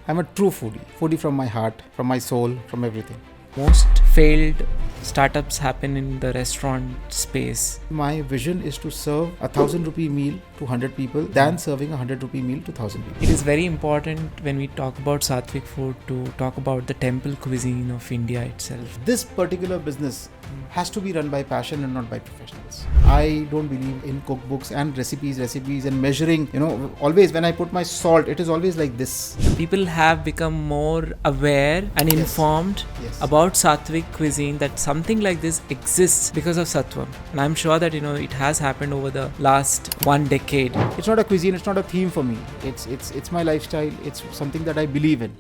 I'm a true foodie. Foodie from my heart, from my soul, from everything. Most failed startups happen in the restaurant space. My vision is to serve a 1,000 rupee meal to 100 people than serving a 100 rupee meal to 1,000 people. It is very important when we talk about Sattvic food to talk about the temple cuisine of India itself. This particular business has to be run by passion and not by professionals. I don't believe in cookbooks and recipes and measuring. Always when I put my salt, it is always like this. People have become more aware and informed about Sattvic cuisine, that something like this exists because of Sattvam. And I'm sure that it has happened over the last 1 decade. It's not a cuisine, it's not a theme for me. It's my lifestyle, it's something that I believe in.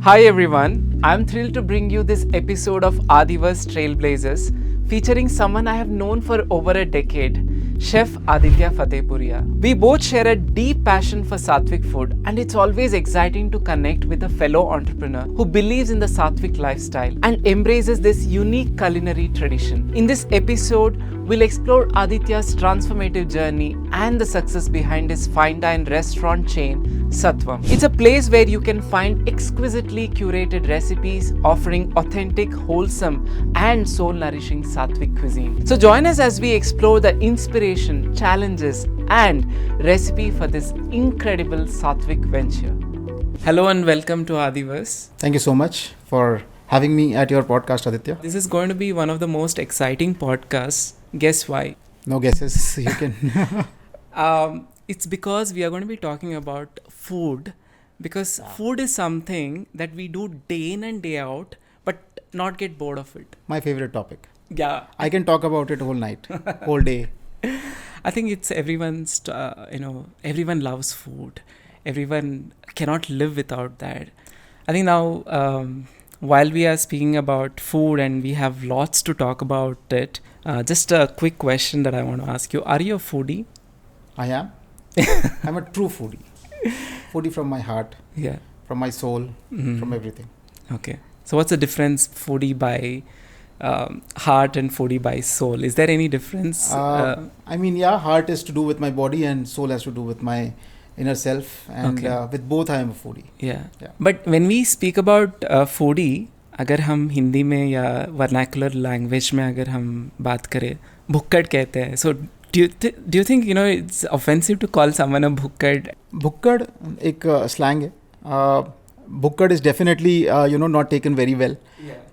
Hi everyone, I'm thrilled to bring you this episode of Aadiverse Trailblazers featuring someone I have known for over a decade, Chef Aditya Fatepuria. We both share a deep passion for Sattvic food, and it's always exciting to connect with a fellow entrepreneur who believes in the Sattvic lifestyle and embraces this unique culinary tradition. In this episode, we'll explore Aditya's transformative journey and the success behind his fine dine restaurant chain, Sattvam. It's a place where you can find exquisitely curated recipes offering authentic, wholesome, and soul-nourishing Sattvic cuisine. So join us as we explore the inspiration, challenges, and recipe for this incredible Sattvic venture. Hello and welcome to Aadiverse. Thank you so much for having me at your podcast, Aditya. This is going to be one of the most exciting podcasts. Guess why? No guesses. You can. It's because we are going to be talking about food, because food is something that we do day in and day out, but not get bored of it. My favorite topic. Yeah. I can talk about it whole night, whole day. I think it's everyone's, everyone loves food. Everyone cannot live without that. I think now, while we are speaking about food and we have lots to talk about it, just a quick question that I want to ask you. Are you a foodie? I am. I'm a true foodie. Foodie from my heart, from my soul, from everything. Okay. So what's the difference, foodie by heart and foodie by soul? Is there any difference? Heart is to do with my body and soul has to do with my inner self. And with both I am a foodie. Yeah. But when we speak about foodie, अगर हम हिंदी में या vernacular language में अगर हम बात करें, भुक्कड़ कहते हैं. So do you think it's offensive to call someone a bhukkad? Bhukkad एक slang है. Bhukkad is definitely not taken very well.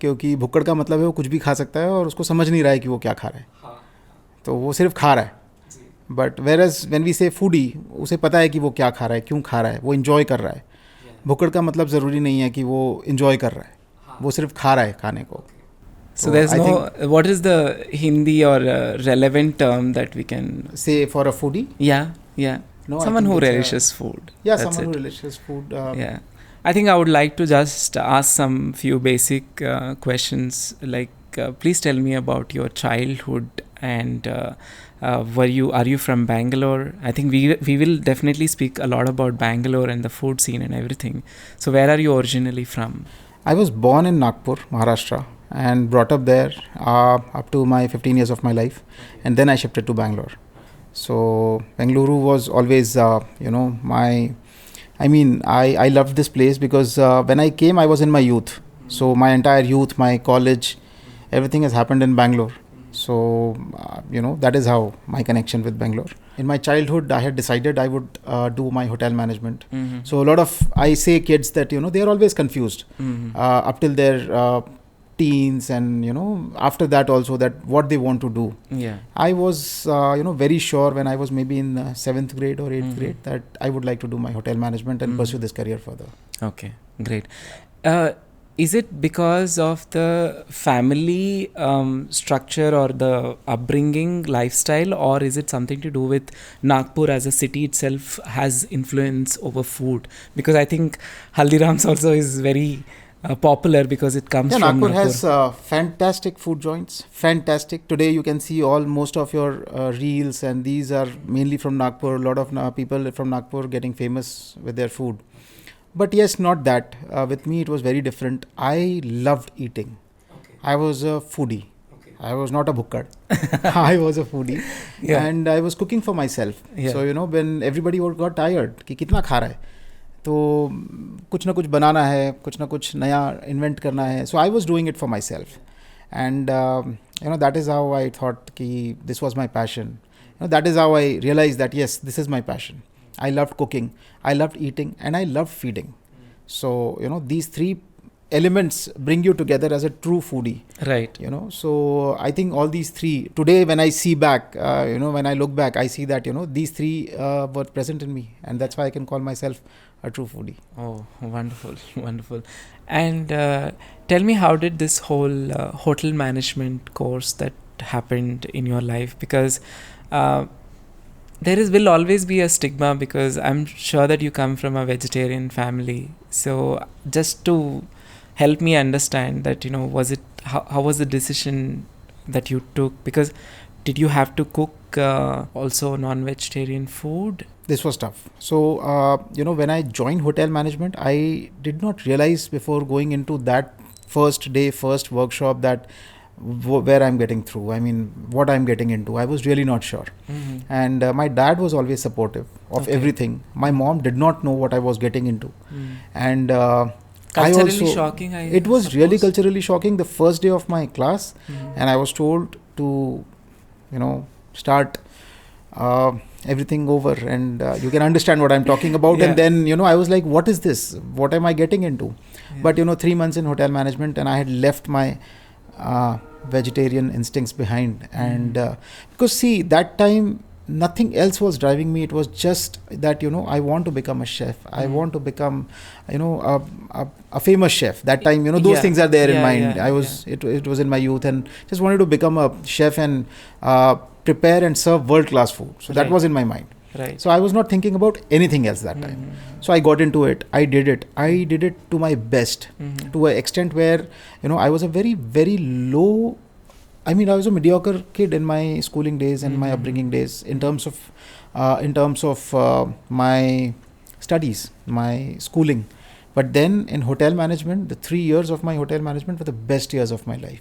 क्योंकि भुक्कड़ का मतलब है वो कुछ भी खा सकता है और उसको समझ नहीं रहा है कि वो क्या खा रहा है. तो वो सिर्फ खा रहा है. But whereas when we say foodie, उसे पता है कि वो क्या खा रहा है, क्यों खा रहा है, वो enjoy कर रहा है. भुक्कड़ का मतलब ज़रूरी नहीं है कि वो enjoy कर रहा है. वो सिर्फ खा रहा है खाने को. So there's what is the Hindi or relevant term that we can say for a foodie? Yeah. No, someone who relishes food. Yeah, someone who relishes food. I think I would like to just ask some few basic questions. Like, please tell me about your childhood and are you from Bangalore? I think we will definitely speak a lot about Bangalore and the food scene and everything. So where are you originally from? I was born in Nagpur, Maharashtra, and brought up there up to my 15 years of my life, and then I shifted to Bangalore. So Bengaluru was always I loved this place because when I came I was in my youth. So my entire youth, my college, everything has happened in Bangalore. So that is how my connection with Bangalore. In my childhood I had decided I would do my hotel management. So a lot of kids that they are always confused up till their teens, and after that also, that what they want to do. I was very sure when I was maybe in 7th grade or 8th grade that I would like to do my hotel management and pursue this career further. Okay, great. Is it because of the family structure or the upbringing lifestyle, or is it something to do with Nagpur as a city itself has influence over food? Because I think Haldiram's also is very popular because it comes from Nagpur. Has fantastic food joints. Fantastic. Today you can see most of your reels, and these are mainly from Nagpur. A lot of people from Nagpur getting famous with their food. But yes, not that. With me it was very different. I loved eating. I was a foodie. I was not a bhukkad. I was a foodie. Yeah. And I was cooking for myself. Yeah. So, when everybody got tired, कि कितना खा रहा है, तो कुछ ना कुछ बनाना है, कुछ ना कुछ नया invent करना है. So I was doing it for myself. And, that is how I thought कि this was my passion. That is how I realized that, yes, this is my passion. I loved cooking, I loved eating, and I loved feeding. So, these three elements bring you together as a true foodie. Right. So I think all these three, today when I see back, when I look back, I see that, these three were present in me. And that's why I can call myself a true foodie. Oh, wonderful, wonderful. And tell me, how did this whole hotel management course that happened in your life? Because will always be a stigma, because I'm sure that you come from a vegetarian family. So just to help me understand that, how was the decision that you took? Because did you have to cook also non-vegetarian food? This was tough. So, when I joined hotel management, I did not realize before going into that first workshop that where I'm getting through. I mean, what I'm getting into. I was really not sure. Mm-hmm. And my dad was always supportive of everything. My mom did not know what I was getting into. And culturally shocking. It was really culturally shocking. The first day of my class, and I was told to, start everything over, and you can understand what I'm talking about. Yeah. And then, I was like, what is this? What am I getting into? Yeah. But, 3 months in hotel management, and I had left my vegetarian instincts behind. And because see, that time nothing else was driving me. It was just that, I want to become a chef. I want to become, a famous chef. That time, those things are there in mind. It was in my youth, and just wanted to become a chef and prepare and serve world-class food. So that was in my mind. Right. So I was not thinking about anything else that time. So I got into it. I did it to my best, to an extent where, I was a very, very low, I was a mediocre kid in my schooling days and my upbringing days in terms of my studies, my schooling. But then in hotel management, the 3 years of my hotel management were the best years of my life.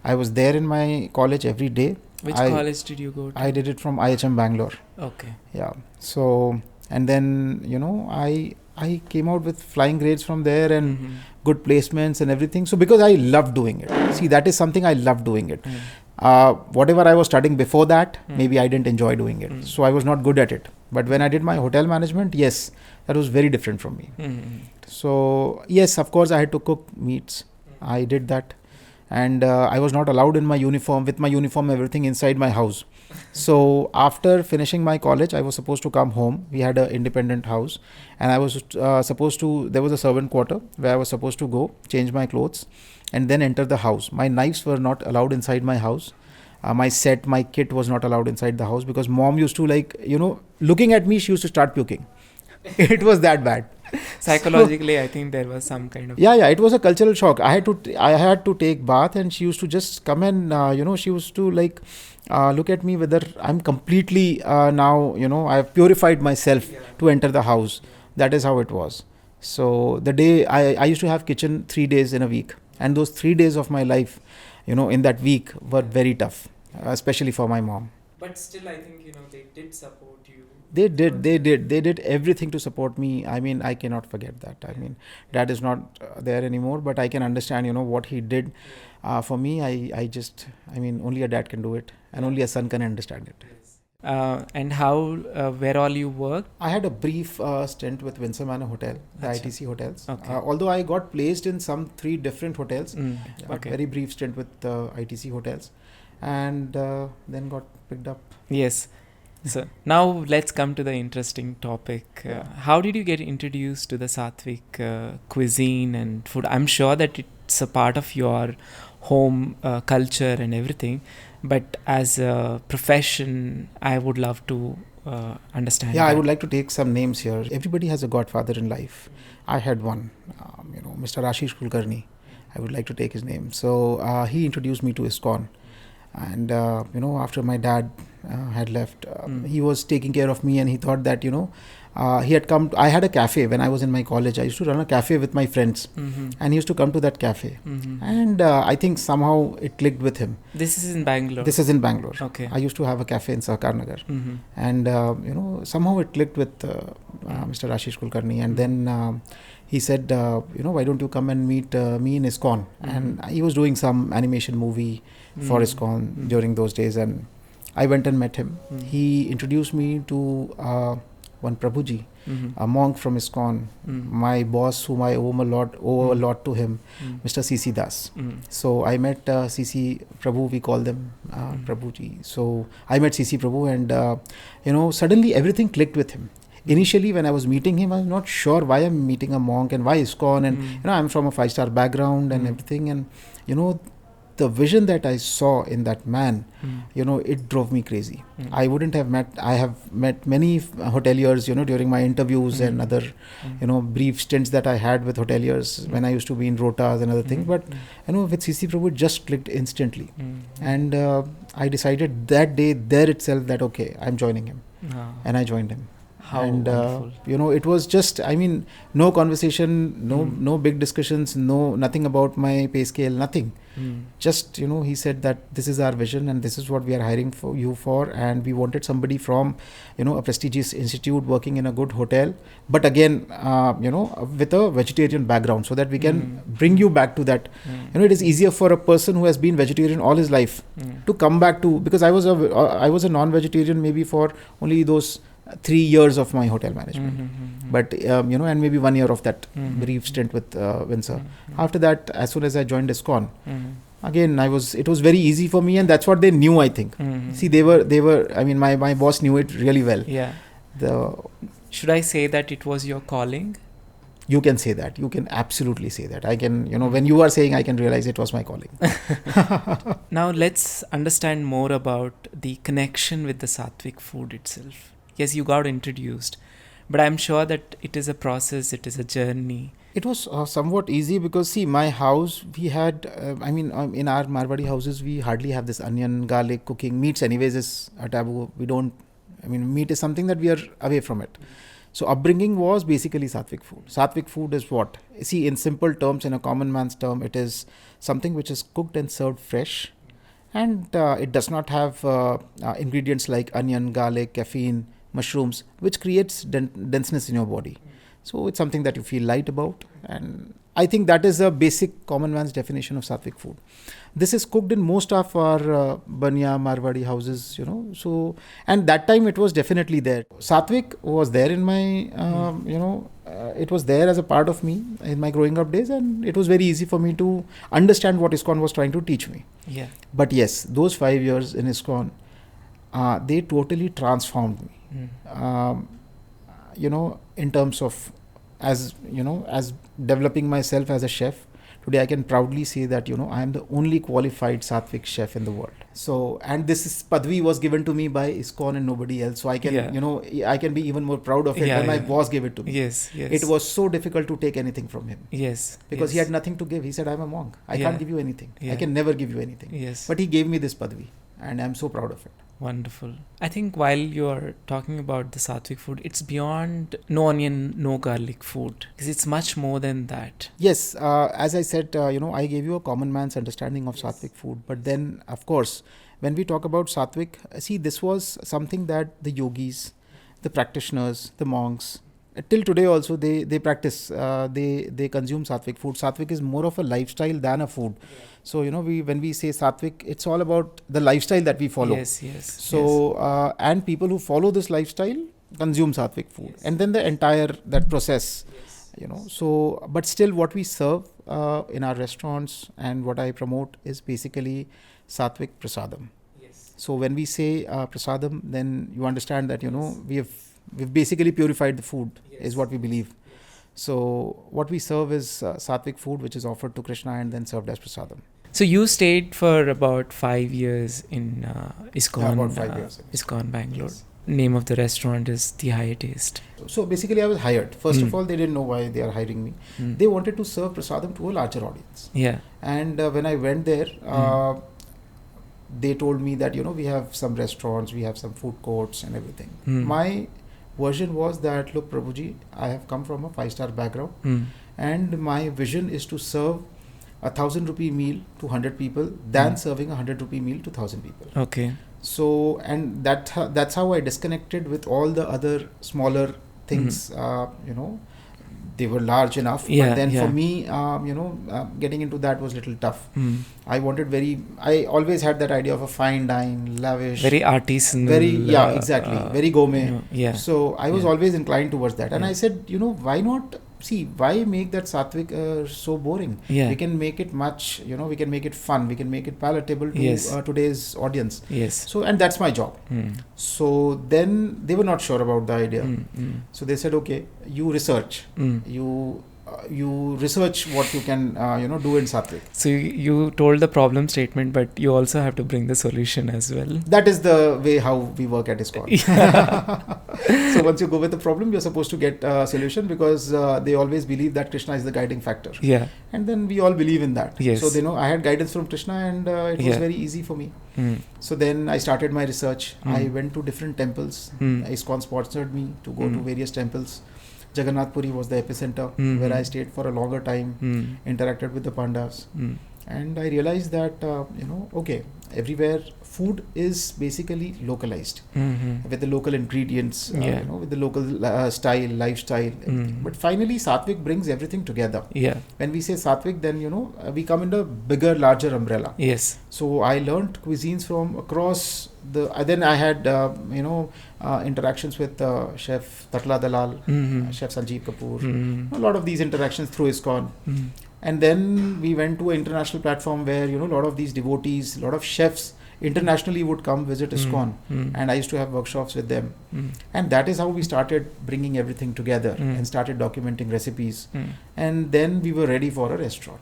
I was there in my college every day. Which college did you go to? I did it from IHM Bangalore. Okay. Yeah. So, and then, I came out with flying grades from there and good placements and everything. So, because I loved doing it. See, that is something I loved doing it. Whatever I was studying before that, maybe I didn't enjoy doing it. So, I was not good at it. But when I did my hotel management, yes, that was very different from me. So, yes, of course, I had to cook meats. I did that. And I was not allowed in my uniform, everything inside my house. So after finishing my college, I was supposed to come home. We had an independent house, and I was there was a servant quarter where I was supposed to go, change my clothes, and then enter the house. My knives were not allowed inside my house. My kit was not allowed inside the house, because mom used to, looking at me, she used to start puking. It was that bad. Psychologically, I think there was some kind of... Yeah, it was a cultural shock. I had to take bath, and she used to just come and, she used to look at me whether I'm completely now, I've purified myself to enter the house. That is how it was. So the day I used to have kitchen 3 days in a week. And those 3 days of my life, in that week were very tough, especially for my mom. But still, I think, they did support you. They did everything to support me. I cannot forget that. Dad is not there anymore, but I can understand, what he did for me. Only a dad can do it, and only a son can understand it. And how, where all you worked? I had a brief stint with Windsor Manor Hotel, the ITC hotels. Okay. Although I got placed in some 3 different hotels, but Okay. very brief stint with ITC hotels, and then got picked up. Yes. So now let's come to the interesting topic. How did you get introduced to the Sattvic cuisine and food? I'm sure that it's a part of your home culture and everything, but as a profession, I would love to understand. Yeah, I would like to take some names here. Everybody has a godfather in life. I had one, Mr. Ashish Kulkarni. I would like to take his name. So he introduced me to ISKCON. And, after my dad had left. He was taking care of me, and he thought that he had come. I had a cafe when I was in my college. I used to run a cafe with my friends, and he used to come to that cafe. And I think somehow it clicked with him. This is in Bangalore. This is in Bangalore. Okay. I used to have a cafe in Sahkar Nagar, and somehow it clicked with Mr. Ashish Kulkarni, and then he said, why don't you come and meet me in ISKCON? And he was doing some animation movie for ISKCON during those days, and I went and met him. He introduced me to one Prabhuji, a monk from ISKCON, my boss, whom I owe a lot to him, Mr. C.C. Das. So I met C.C. Prabhu, we call them Prabhuji. So I met C.C. Prabhu, and suddenly everything clicked with him. Initially, when I was meeting him, I was not sure why I'm meeting a monk and why ISKCON, and I'm from a 5-star background and everything, and the vision that I saw in that man, it drove me crazy. I have met many hoteliers, during my interviews and other, brief stints that I had with hoteliers when I used to be in Rotas and other things. But, with CC Prabhu, it just clicked instantly. And I decided that day there itself that, okay, I'm joining him. And I joined him. How wonderful. It was just, no conversation, no big discussions, nothing about my pay scale, nothing. Just, he said that this is our vision and this is what we are hiring for you for, and we wanted somebody from, a prestigious institute working in a good hotel, but again, with a vegetarian background, so that we can bring you back to that. It is easier for a person who has been vegetarian all his life to come back to, because I was a non-vegetarian maybe for only those 3 years of my hotel management, but and maybe 1 year of that brief stint with Windsor. After that, as soon as I joined ISKCON, again it was very easy for me, and that's what they knew, I think. See, they were my boss knew it really well. Should I say that it was your calling? You can say that. You can absolutely say that. I can, when you are saying, I can realize it was my calling. Now let's understand more about the connection with the Sattvic food itself. Yes, you got introduced, but I'm sure that it is a process, it is a journey. It was somewhat easy because, see, my house, we had, in our Marwari houses, we hardly have this onion, garlic, cooking. Meats anyways is a taboo. We don't, meat is something that we are away from it. So upbringing was basically Sattvic food. Sattvic food is what? See, in simple terms, in a common man's term, it is something which is cooked and served fresh. And it does not have ingredients like onion, garlic, caffeine, mushrooms, which creates denseness in your body. So it's something that you feel light about, and I think that is a basic common man's definition of Sattvic food. This is cooked in most of our Banya Marwari houses, so, and that time it was definitely there. Sattvic was there in my, it was there as a part of me in my growing up days, and it was very easy for me to understand what ISKCON was trying to teach me. Yeah. But yes, those 5 years in ISKCON, they totally transformed me. In terms of, as developing myself as a chef. Today I can proudly say that, I am the only qualified Sattvic chef in the world. So, and this Padvi was given to me by ISKCON and nobody else. So I can, I can be even more proud of it when my boss gave it to me. Yes. It was so difficult to take anything from him. Yes. Because he had nothing to give. He said, I'm a monk. I can't give you anything. I can never give you anything. Yes. But he gave me this Padvi, and I'm so proud of it. Wonderful. I think while you're talking about the Sattvic food, it's beyond no onion, no garlic food, because it's much more than that. Yes, as I said, I gave you a common man's understanding of Sattvic food. But then, of course, when we talk about Sattvic, see, this was something that the yogis, the practitioners, the monks, till today also they practice, they consume Sattvic food. Sattvic is more of a lifestyle than a food. So, when we say Sattvic, it's all about the lifestyle that we follow. Yes. So, and people who follow this lifestyle consume Sattvic food. Yes. And then the entire, that process, so, but still what we serve in our restaurants and what I promote is basically Sattvic prasadam. Yes. So when we say prasadam, then you understand that, we've basically purified the food, is what we believe. So what we serve is Sattvic food, which is offered to Krishna and then served as prasadam. So you stayed for about 5 years in ISKCON. Yeah, about 5 years. ISKCON Bangalore. Yes. Name of the restaurant is The Higher Taste. So basically I was hired. First of all, they didn't know why they are hiring me. They wanted to serve prasadam to a larger audience. Yeah. And when I went there, they told me that, we have some restaurants, we have some food courts and everything. My version was that, look, Prabhuji, I have come from a 5-star background, and my vision is to serve a 1,000 rupee meal to 100 people than serving a 100 rupee meal to 1,000 people. Okay. So, and that's how I disconnected with all the other smaller things. They were large enough, but then for me, getting into that was a little tough. I always had that idea of a fine dine, lavish, very artisanal, exactly, very gourmet. So I was Yeah. always inclined towards that, and I said, why not? Why make that Sattvic so boring? We can make it much, we can make it fun, we can make it palatable to today's audience. So, and that's my job. So then they were not sure about the idea. So they said, okay, you research, you research what you can, do in Sattvic. So you told the problem statement, but you also have to bring the solution as well. That is the way how we work at ISKCON. So once you go with the problem, you're supposed to get a solution, because they always believe that Krishna is the guiding factor. And then we all believe in that. So I had guidance from Krishna, and it was very easy for me. So then I started my research. I went to different temples. ISKCON sponsored me to go to various temples. Jagannath Puri was the epicenter, where I stayed for a longer time, interacted with the Pandavas. And I realized that, okay, everywhere food is basically localized with the local ingredients, with the local style, lifestyle. But finally, Sattvic brings everything together. When we say Sattvic, then, we come in a bigger, larger umbrella. So I learned cuisines from across then I had, interactions with Chef Tatla Dalal, Chef Sanjeev Kapoor, a lot of these interactions through ISKCON. And then we went to an international platform where, a lot of these devotees, a lot of chefs internationally would come visit ISKCON, and I used to have workshops with them. And that is how we started bringing everything together and started documenting recipes. And then we were ready for a restaurant.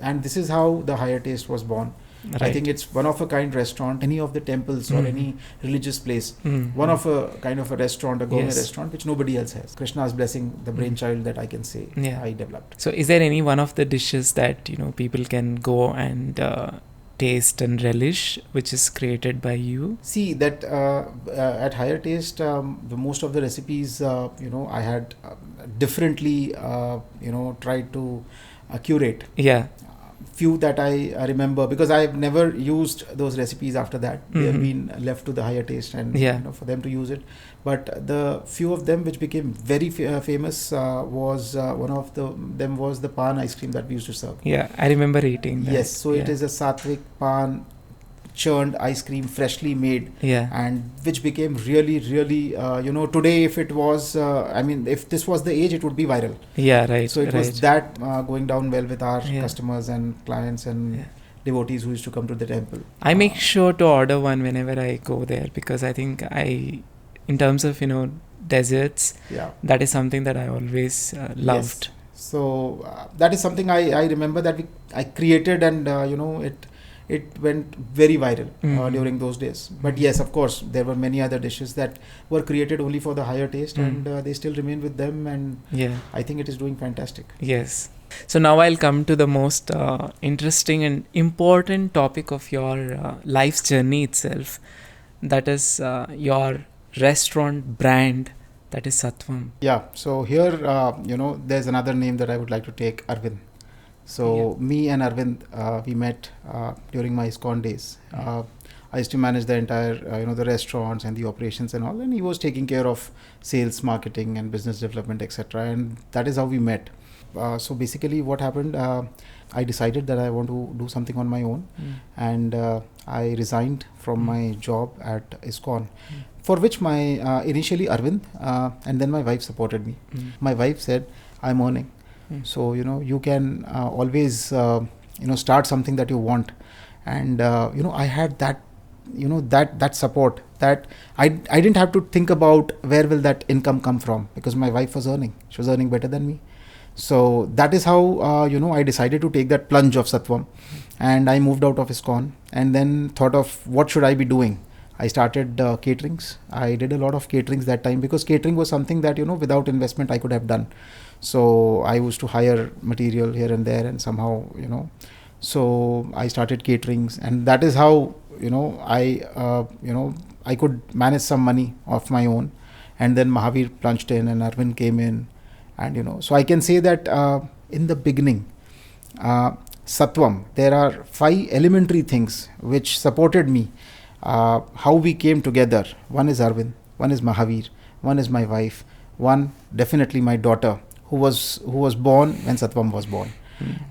And this is how the Higher Taste was born. I think it's one of a kind restaurant. Any of the temples or any religious place, one of a kind of a restaurant, a gourmet restaurant, which nobody else has. Krishna's blessing, the brainchild that I can say I developed. So is there any one of the dishes that people can go and taste and relish, which is created by you? See that at Higher Taste, the most of the recipes, I had differently, tried to curate. Few that I remember, because I have never used those recipes after that. They have been left to the Higher Taste and for them to use it. But the few of them which became very famous was one of them was the pan ice cream that we used to serve. I remember eating that. It is a Sattvic pan churned ice cream, freshly made, and which became really, really, today if it was, if this was the age, it would be viral. So it was that going down well with our customers and clients and devotees who used to come to the temple. I make sure to order one whenever I go there, because I think in terms of, desserts, that is something that I always loved. So that is something I remember that I created, and, it went very viral during those days. But yes, of course, there were many other dishes that were created only for the Higher Taste, and they still remain with them, and I think it is doing fantastic. So now I'll come to the most interesting and important topic of your life's journey itself. That is your restaurant brand, that is Sattvam. So here, there's another name that I would like to take, Arvind. So me and Arvind, we met during my ISKCON days. I used to manage the entire, the restaurants and the operations and all, and he was taking care of sales, marketing, and business development, etc. And that is how we met. So basically, what happened? I decided that I want to do something on my own, and I resigned from my job at ISKCON, for which my initially Arvind and then my wife supported me. My wife said, "I'm earning. So, you can always, start something that you want." And, I had that, that support, that I didn't have to think about where will that income come from, because my wife was earning. She was earning better than me. So that is how, I decided to take that plunge of Sattvam, and I moved out of ISKCON and then thought of what should I be doing. I started caterings. I did a lot of caterings that time, because catering was something that, without investment I could have done. So I used to hire material here and there, and somehow, So I started caterings, and that is how I could manage some money of my own. And then Mahavir plunged in, and Arvind came in, and so I can say that in the beginning, Sattvam, there are 5 elementary things which supported me. How we came together. One is Arvind, one is Mahavir, one is my wife, one definitely my daughter who was born when Sattvam was born,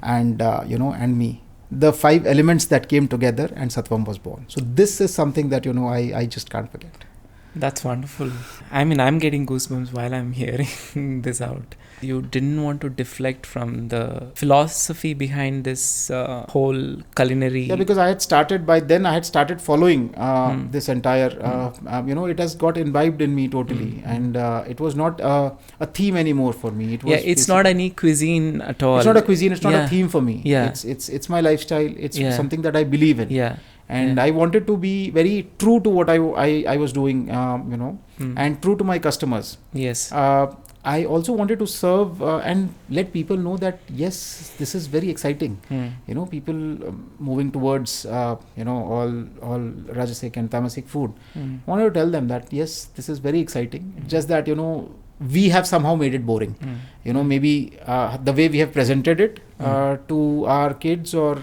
and me. The 5 elements that came together and Sattvam was born. So this is something that I just can't forget. That's wonderful. I mean, I'm getting goosebumps while I'm hearing this out. You didn't want to deflect from the philosophy behind this whole culinary. Yeah, because I had started following this entire, it has got imbibed in me totally. And it was not a theme anymore for me. It was it's not any cuisine at all. It's not a cuisine, it's not a theme for me. Yeah. It's my lifestyle, it's something that I believe in. Yeah. And I wanted to be very true to what I was doing, and true to my customers. Yes. I also wanted to serve and let people know that yes, this is very exciting. People moving towards all Rajasic and Tamasic food. Wanted to tell them that yes, this is very exciting. Just that we have somehow made it boring. Maybe the way we have presented it to our kids or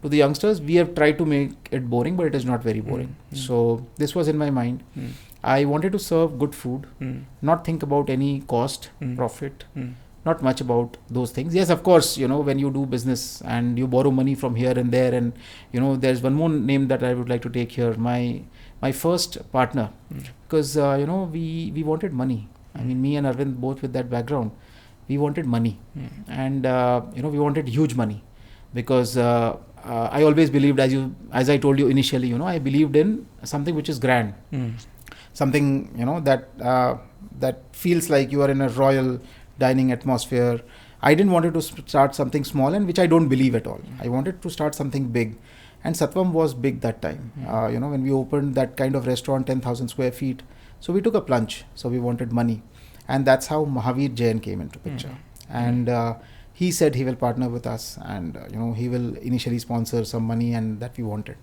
to the youngsters, we have tried to make it boring, but it is not very boring. So this was in my mind. I wanted to serve good food, not think about any cost, profit, not much about those things. Yes, of course, when you do business and you borrow money from here and there, and there's one more name that I would like to take here. My first partner, because we wanted money. I mean, me and Arvind, both with that background, we wanted money, and we wanted huge money, because I always believed, as I told you initially, I believed in something which is grand. Something that feels like you are in a royal dining atmosphere. I didn't want to start something small, and which I don't believe at all. I wanted to start something big, and Sattvam was big that time. When we opened that kind of restaurant, 10,000 square feet, so we took a plunge. So we wanted money, and that's how Mahavir Jain came into picture. And he said he will partner with us, and he will initially sponsor some money, and that we wanted.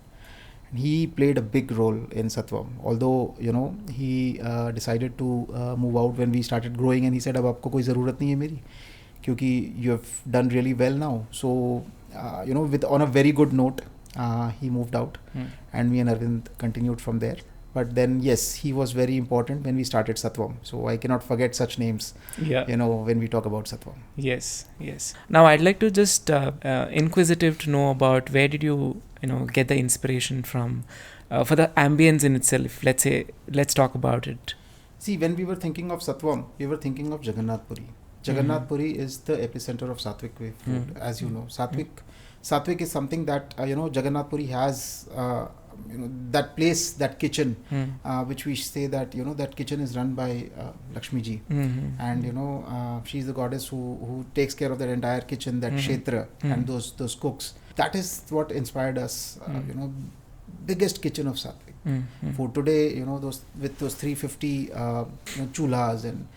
He played a big role in Sattvam, although he decided to move out when we started growing, and he said, "Ab aapko koi zarurat nahi hai meri, kyunki you have done really well now." So on a very good note, he moved out, and me and Arvind continued from there. But then yes, he was very important when we started Sattvam. So I cannot forget such names. When we talk about Sattvam. Yes. Now I'd like to just inquisitive to know about where did you get the inspiration from for the ambience in itself. Let's talk about it. See, when we were thinking of Sattvam, we were thinking of Jagannath Puri. Jagannath Puri is the epicenter of Sattvic way food, as you know. Sattvic is something that Jagannath Puri has. That place, that kitchen, which we say that that kitchen is run by Lakshmi ji, and she's the goddess who takes care of that entire kitchen, that kshetra, and those cooks. That is what inspired us. Biggest kitchen of Sattvic. For today, those 350 chulhas and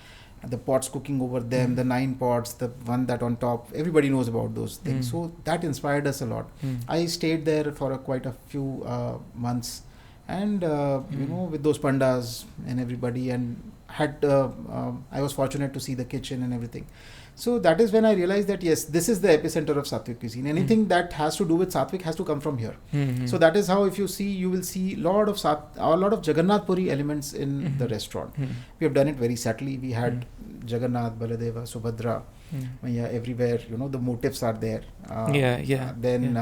the pots cooking over them, the 9 pots, the one that on top, everybody knows about those things. So that inspired us a lot. I stayed there for quite a few months, and with those pandas and everybody, and had I was fortunate to see the kitchen and everything. So that is when I realized that yes, this is the epicenter of Sattvic cuisine. Anything that has to do with Sattvic has to come from here. So that is how, if you see, you will see a lot of Jagannath Puri elements in the restaurant. We have done it very subtly. We had Jagannath, Baladeva, Subhadra, everywhere. The motifs are there. Then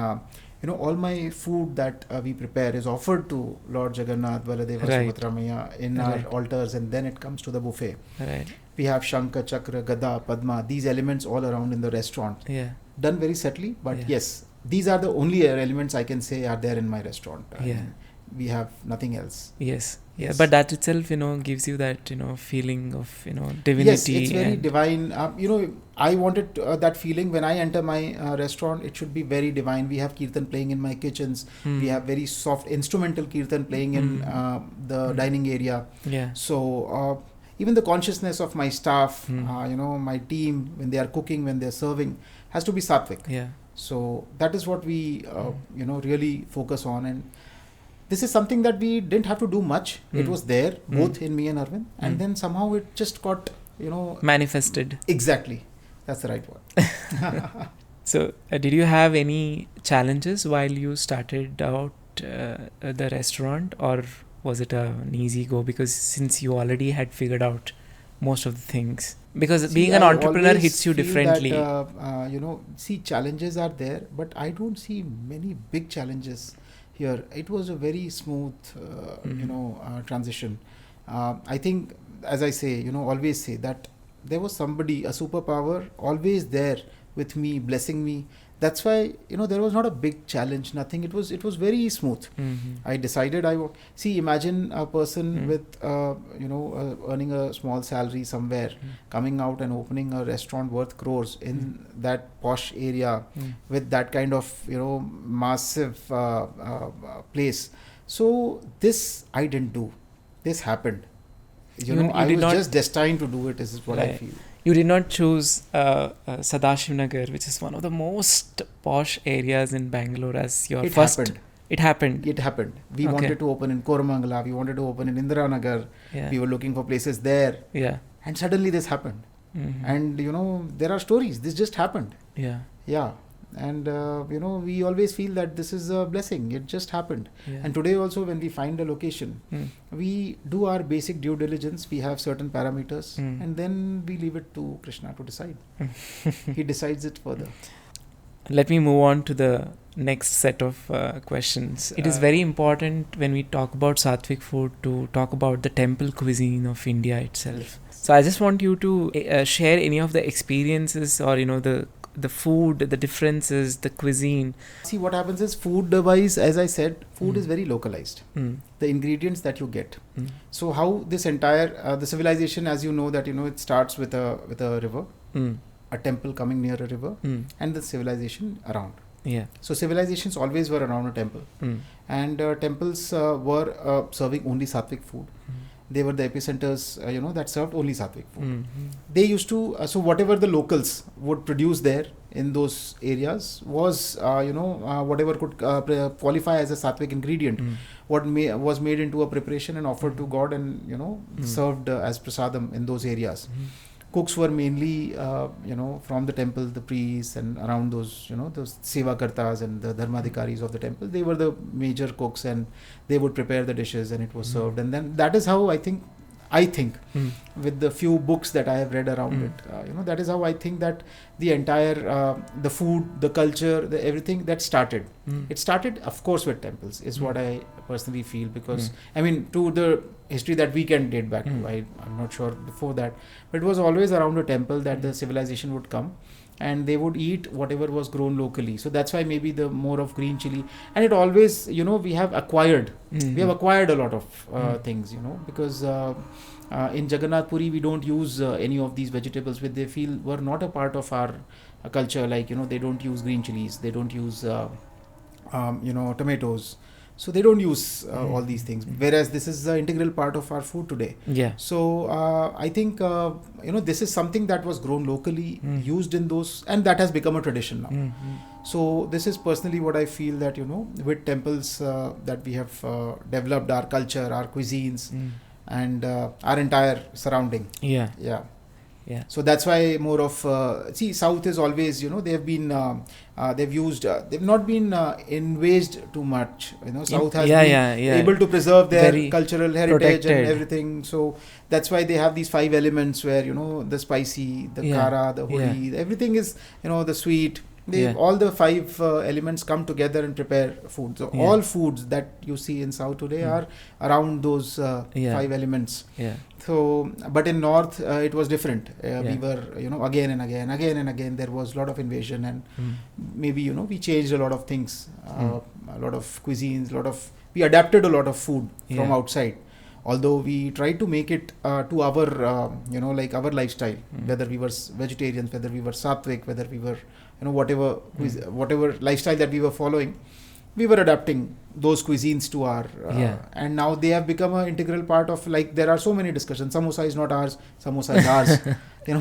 all my food that we prepare is offered to Lord Jagannath, Baladeva, Subhadra Maya in our altars, and then it comes to the buffet. We have Shankha, Chakra, Gada, Padma, these elements all around in the restaurant. Done very subtly, but yes, these are the only elements I can say are there in my restaurant. We have nothing else. Yes. But that itself, gives you that, feeling of, divinity. Yes, it's very divine. I wanted that feeling when I enter my restaurant. It should be very divine. We have kirtan playing in my kitchens. We have very soft instrumental kirtan playing in the dining area. So even the consciousness of my staff, my team, when they are cooking, when they are serving, has to be Sattvic. So that is what we really focus on, and this is something that we didn't have to do much. It was there both in me and Arvind, and then somehow it just got manifested. Exactly, that's the right word. So did you have any challenges while you started out the restaurant, or was it an easy go, because since you already had figured out most of the things? Because being an entrepreneur hits you differently. Challenges are there, but I don't see many big challenges here. It was a very smooth transition. I think, as I say, always say that there was somebody, a superpower, always there with me, blessing me. That's why there was not a big challenge, nothing. It was very smooth. I decided imagine a person with earning a small salary somewhere, coming out and opening a restaurant worth crores in that posh area with that kind of massive place. So this I didn't do. This happened. I was just destined to do it. This is what I feel. You did not choose Sadashiv Nagar, which is one of the most posh areas in Bangalore, as your first. It happened. We wanted to open in Koramangala. We wanted to open in Indira Nagar. Yeah. We were looking for places there. Yeah. And suddenly this happened. And there are stories. This just happened. Yeah. Yeah. And we always feel that this is a blessing. It just happened. Yeah. And today also, when we find a location, we do our basic due diligence. We have certain parameters, and then we leave it to Krishna to decide. He decides it further. Let me move on to the next set of questions. It is very important when we talk about Sattvic food to talk about the temple cuisine of India itself. Yes. So I just want you to share any of the experiences, or the food, the differences, the cuisine. See, what happens is, food-wise, as I said, food is very localized. The ingredients that you get. So how this entire the civilization, as you know, that it starts with a river, a temple coming near a river, and the civilization around. Yeah. So civilizations always were around a temple, and temples were serving only Sattvic food. They were the epicenters, that served only Sattvic food. They used to, so whatever the locals would produce there in those areas was, whatever could qualify as a Sattvic ingredient, what was made into a preparation and offered to God, and, served as prasadam in those areas. Cooks were mainly, from the temple, the priests, and around those, those seva kartas and the dharmadhikaris of the temple. They were the major cooks, and they would prepare the dishes, and it was served. And then that is how I think, with the few books that I have read around it, that is how I think that the entire, the food, the culture, the everything that started. It started, of course, with temples, is what I personally feel, because, to the history that we can date back to, I'm not sure before that, but it was always around a temple that the civilization would come, and they would eat whatever was grown locally. So that's why maybe the more of green chili, and it always, we have acquired a lot of things, because in Jagannath Puri we don't use any of these vegetables which they feel were not a part of our culture, like they don't use green chilies, they don't use tomatoes. So they don't use all these things, whereas this is the integral part of our food today. Yeah. So I think this is something that was grown locally, used in those, and that has become a tradition now. So this is personally what I feel, that with temples that we have developed our culture, our cuisines, and our entire surrounding. Yeah. Yeah. Yeah. So that's why more of South is always they've been they've used they've not been invaded too much. South has been able to preserve their very cultural heritage protected. And everything. So that's why they have these 5 elements where the spicy, the kara, the holi, everything is the sweet. All the 5 elements come together and prepare food. So all foods that you see in South today are around those 5 elements. Yeah. So, but in North it was different. We were, again and again there was a lot of invasion, and maybe we changed a lot of things, a lot of cuisines, we adapted a lot of food from outside. Although we tried to make it to our, like our lifestyle, whether we were vegetarians, whether we were Sattvic, whether we were, whatever lifestyle that we were following, we were adapting those cuisines to our, and now they have become an integral part of, like, there are so many discussions. Samosa is not ours, samosa is ours.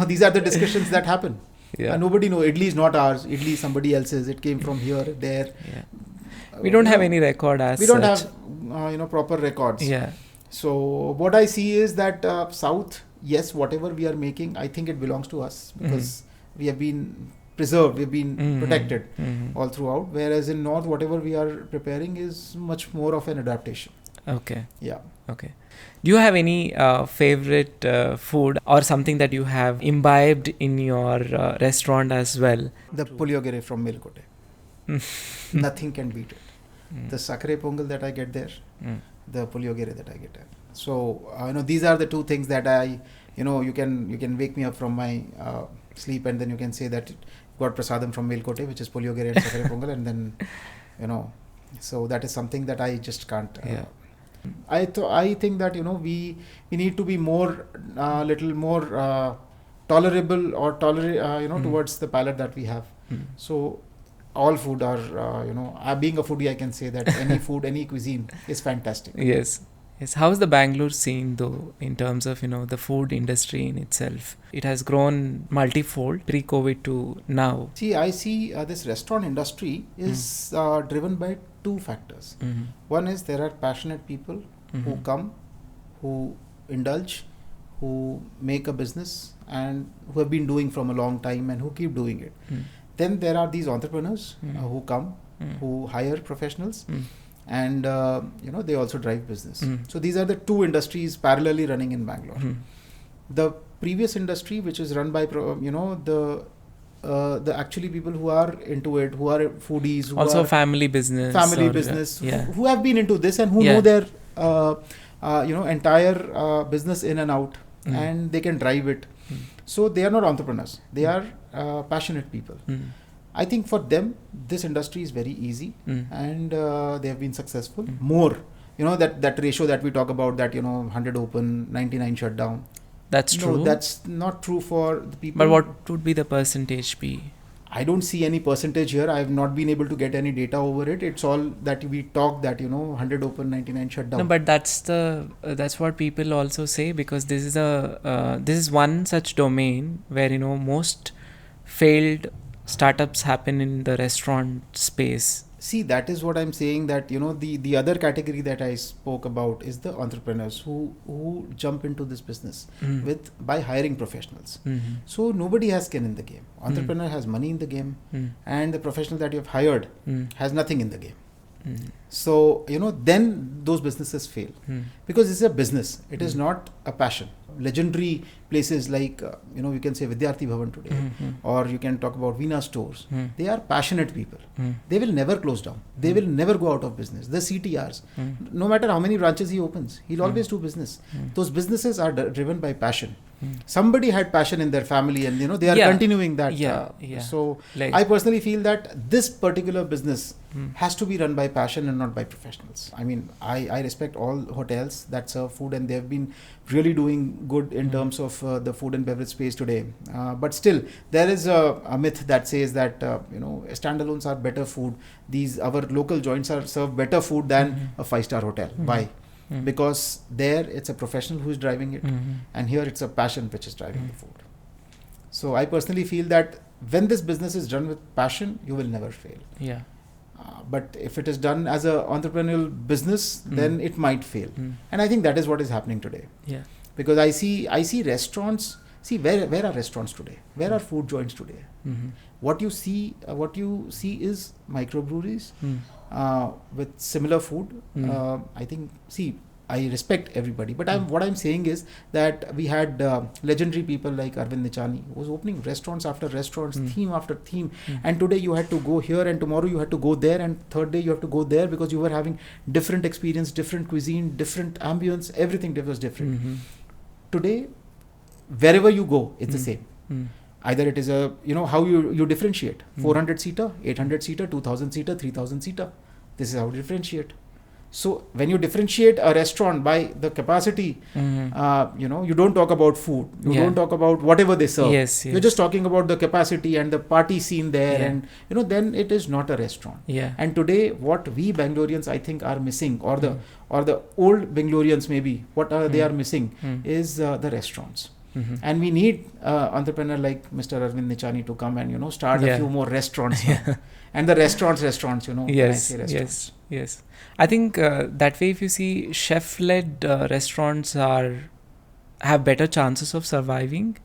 These are the discussions that happen. Yeah. Nobody knows. Idli is not ours. Idli is somebody else's. It came from here, there. Yeah. We don't have any record as we don't such. have proper records. Yeah. So what I see is that South, yes, whatever we are making, I think it belongs to us because we have been preserved, we've been protected all throughout. Whereas in North, whatever we are preparing is much more of an adaptation. Okay. Yeah. Okay. Do you have any favorite food or something that you have imbibed in your restaurant as well? The puliyogere from Melkote. Nothing can beat it. The sakre pongal that I get there, the puliyogere that I get there. So these are the two things that I, you can wake me up from my sleep and then you can say that you got prasadam from Melkote, which is puliyogere and sakre pongal, and then so that is something that I just can't. I think that we need to be more little more tolerable or towards the palate that we have. So all food are being a foodie, I can say that any food, any cuisine is fantastic. Yes. How's the Bangalore scene though in terms of the food industry in itself? It has grown multifold pre-COVID to now. See, I see this restaurant industry is driven by two factors. One is there are passionate people who come, who indulge, who make a business and who have been doing from a long time and who keep doing it. Then there are these entrepreneurs who come, who hire professionals and they also drive business. So these are the two industries parallelly running in Bangalore. The previous industry, which is run by the actually people who are into it, who are foodies, who also are family business, who have been into this and who know their entire business in and out, and they can drive it. So they are not entrepreneurs, they are passionate people. I think for them this industry is very easy and they have been successful. More that ratio that we talk about, that 100 open, 99 shut down. That's true. No, that's not true for the people. But what would be the percentage be? I don't see any percentage here. I have not been able to get any data over it. It's all that we talk that 100 open, 99 shut down. No, but that's what people also say, because this is one such domain where most failed startups happen in the restaurant space. See, that is what I'm saying, that the other category that I spoke about is the entrepreneurs who jump into this business by hiring professionals. So nobody has skin in the game. Entrepreneur has money in the game, and the professional that you have hired has nothing in the game. So then those businesses fail because it's a business. It is not a passion. Legendary places like you can say Vidyarthi Bhavan today, or you can talk about Veena stores. They are passionate people. They will never close down. They will never go out of business. The CTRs, no matter how many branches he opens, he'll always do business. Those businesses are driven by passion. Somebody had passion in their family and they are continuing that. So like, I personally feel that this particular business has to be run by passion and not by professionals. I mean, I respect all hotels that serve food, and they have been really doing good in terms of the food and beverage space today. But still, there is a myth that says that standalones are better food. Our local joints are serve better food than a 5-star hotel. Why? Because there it's a professional who is driving it, and here it's a passion which is driving the food. So I personally feel that when this business is done with passion, you will never fail. But if it is done as an entrepreneurial business, then it might fail. And I think that is what is happening today. Because I see restaurants. See, where are restaurants today? Where are food joints today? What you see is microbreweries with similar food. I think, I respect everybody, but what I'm saying is that we had legendary people like Arvind Chowdhary, who was opening restaurants after restaurants, theme after theme, and today you had to go here, and tomorrow you had to go there, and third day you have to go there, because you were having different experience, different cuisine, different ambience, everything was different. Today, wherever you go, it's the same. Either it is how you differentiate, 400 seater, 800 seater, 2000 seater, 3000 seater. This is how you differentiate. So when you differentiate a restaurant by the capacity, you don't talk about food. You don't talk about whatever they serve. You're just talking about the capacity and the party scene there, and then it is not a restaurant. And today, what we Bangaloreans I think are missing, or the old Bangaloreans maybe, what they are missing is the restaurants. And we need entrepreneur like Mr. Arvind Chowdhary to come and start a few more restaurants now. And the restaurants Yes, when I say restaurants. yes. I think that way, if you see, chef-led restaurants have better chances of surviving.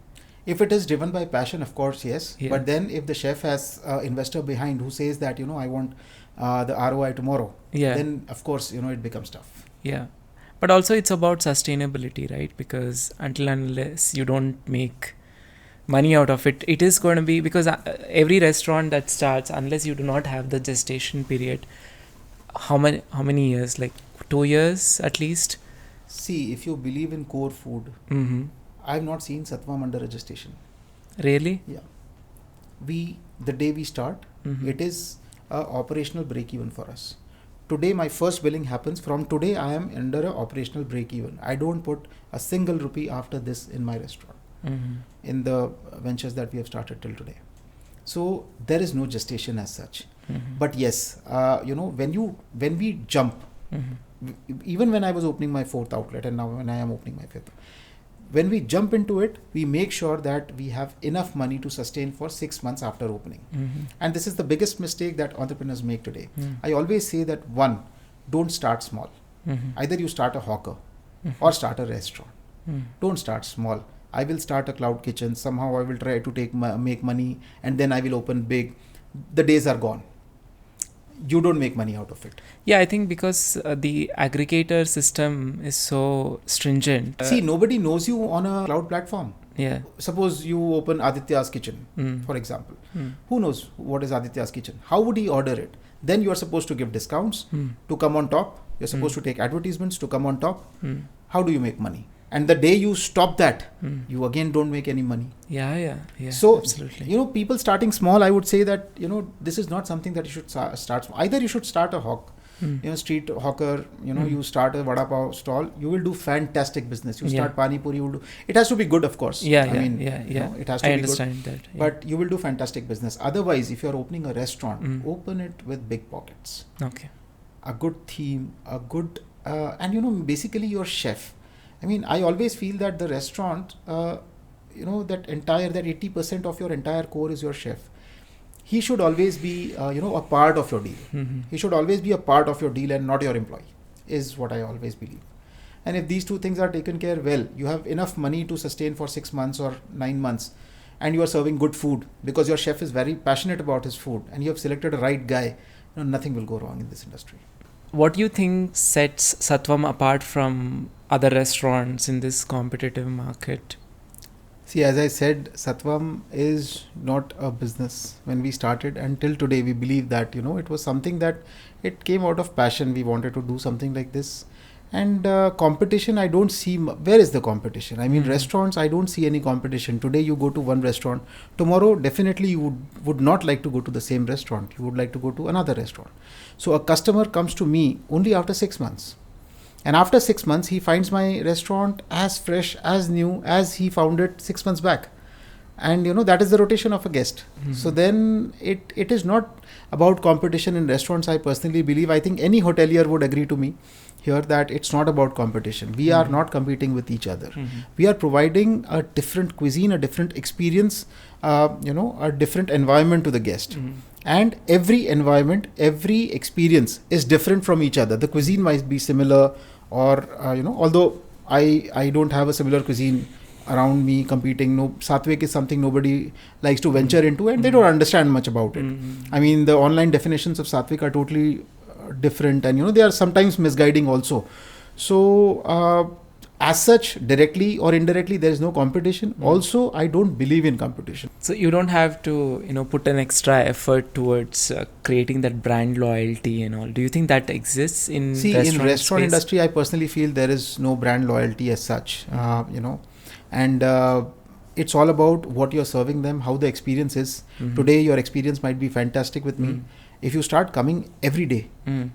If it is driven by passion, of course, yes. Yeah. But then if the chef has investor behind who says that, I want the ROI tomorrow, then of course, it becomes tough. Yeah. But also it's about sustainability, right? Because until and unless you don't make money out of it, it is going to be, because every restaurant that starts, unless you do not have the gestation period, how many years? Like 2 years at least? See, if you believe in core food, I've not seen Sattvam under a gestation. Really? Yeah. The day we start, it is a operational break even for us. Today, my first billing happens. From today, I am under a operational break even. I don't put a single rupee after this in my restaurant, in the ventures that we have started till today. So there is no gestation as such. But yes, when we jump, even when I was opening my 4th outlet and now when I am opening my 5th, when we jump into it, we make sure that we have enough money to sustain for 6 months after opening. And this is the biggest mistake that entrepreneurs make today. I always say that one, don't start small. Either you start a hawker or start a restaurant. Don't start small. I will start a cloud kitchen. Somehow I will try to make money and then I will open big. The days are gone. You don't make money out of it. Yeah, I think because the aggregator system is so stringent. See, nobody knows you on a cloud platform. Yeah. Suppose you open Aditya's Kitchen, for example. Who knows what is Aditya's Kitchen? How would he order it? Then you are supposed to give discounts to come on top. You're supposed to take advertisements to come on top. How do you make money? And the day you stop that, you again don't make any money. Yeah. So, absolutely. People starting small, I would say that, this is not something that you should start small. Either you should start a hawk, street hawker, you start a vada pav stall, you will do fantastic business. You start pani puri, you will do, it has to be good, of course. Yeah. It has to I be understand good, that. Yeah. But you will do fantastic business. Otherwise, if you're opening a restaurant, open it with big pockets. Okay. A good theme, a good, and basically your chef. I always feel that the restaurant, that 80% of your entire core is your chef. He should always be, a part of your deal. He should always be a part of your deal and not your employee, is what I always believe. And if these two things are taken care well, you have enough money to sustain for 6 months or 9 months, and you are serving good food because your chef is very passionate about his food and you have selected a right guy, nothing will go wrong in this industry. What do you think sets Sattvam apart from other restaurants in this competitive market? See, as I said, Sattvam is not a business. When we started until today, we believe that, it was something that it came out of passion. We wanted to do something like this. And competition, I don't see. Where is the competition? Restaurants, I don't see any competition. Today, you go to one restaurant. Tomorrow, definitely, you would not like to go to the same restaurant. You would like to go to another restaurant. So, a customer comes to me only after 6 months. And after 6 months, he finds my restaurant as fresh, as new as he found it 6 months back. And, that is the rotation of a guest. So then it is not about competition in restaurants, I personally believe. I think any hotelier would agree to me here that it's not about competition. We are not competing with each other. We are providing a different cuisine, a different experience, a different environment to the guest. And every environment, every experience is different from each other. The cuisine might be similar or, although I don't have a similar cuisine around me competing. No, Sattvic is something nobody likes to venture into and they don't understand much about it. The online definitions of Sattvic are totally different and, they are sometimes misguiding also. So, as such, directly or indirectly, there is no competition. Also, I don't believe in competition. So you don't have to, put an extra effort towards creating that brand loyalty and all. Do you think that exists in restaurant space? industry? I personally feel there is no brand loyalty as such. And it's all about what you're serving them, how the experience is. Today, your experience might be fantastic with me. If you start coming every day,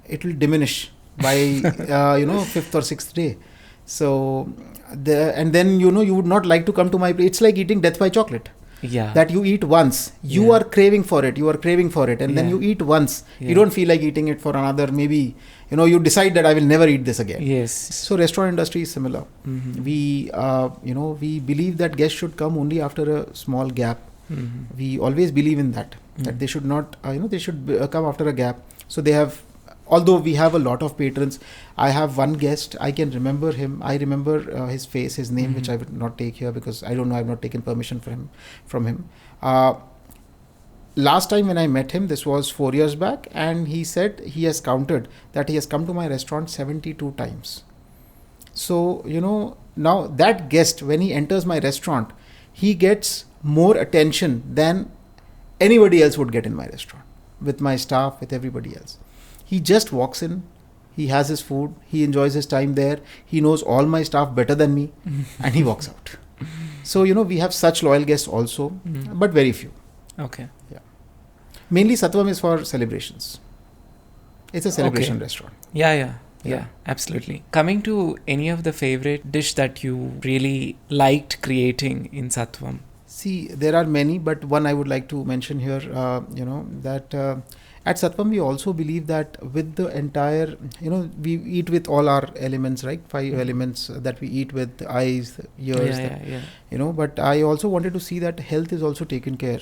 it will diminish by 5th or 6th day. So, and then you would not like to come to my place. It's like eating death by chocolate. Yeah. That you eat once, you are craving for it, and then you eat once, you don't feel like eating it for another, maybe, you decide that I will never eat this again. Yes. So restaurant industry is similar. We, we believe that guests should come only after a small gap. We always believe in that they should not, they should come after a gap. So they have, although we have a lot of patrons, I have one guest, I can remember him. I remember his face, his name, which I would not take here because I don't know, I've not taken permission from him. Last time when I met him, this was 4 years back, and he said he has counted that he has come to my restaurant 72 times. So, now that guest, when he enters my restaurant, he gets more attention than anybody else would get in my restaurant, with my staff, with everybody else. He just walks in, he has his food, he enjoys his time there, he knows all my staff better than me, and he walks out. So, we have such loyal guests also, but very few. Okay. Yeah. Mainly Sattvam is for celebrations. It's a celebration restaurant. Yeah, absolutely. Coming to any of the favorite dish that you really liked creating in Sattvam? See, there are many, but one I would like to mention here, that at Sattvam we also believe that with the entire, we eat with all our elements, right? 5 elements that we eat with: eyes, ears, but I also wanted to see that health is also taken care.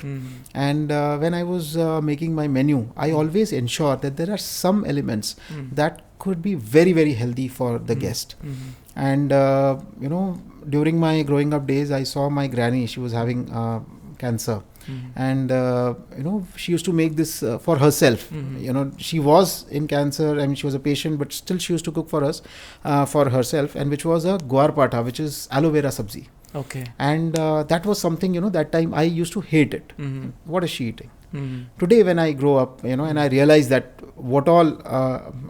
And when I was making my menu, I always ensure that there are some elements that could be very, very healthy for the guest. And, during my growing up days, I saw my granny, she was having cancer. And, she used to make this for herself. She was in cancer, I mean, she was a patient, but still she used to cook for us, for herself, and which was a guar patha, which is aloe vera sabzi. Okay. And that was something, that time I used to hate it. What is she eating? Today, when I grow up, and I realize that what all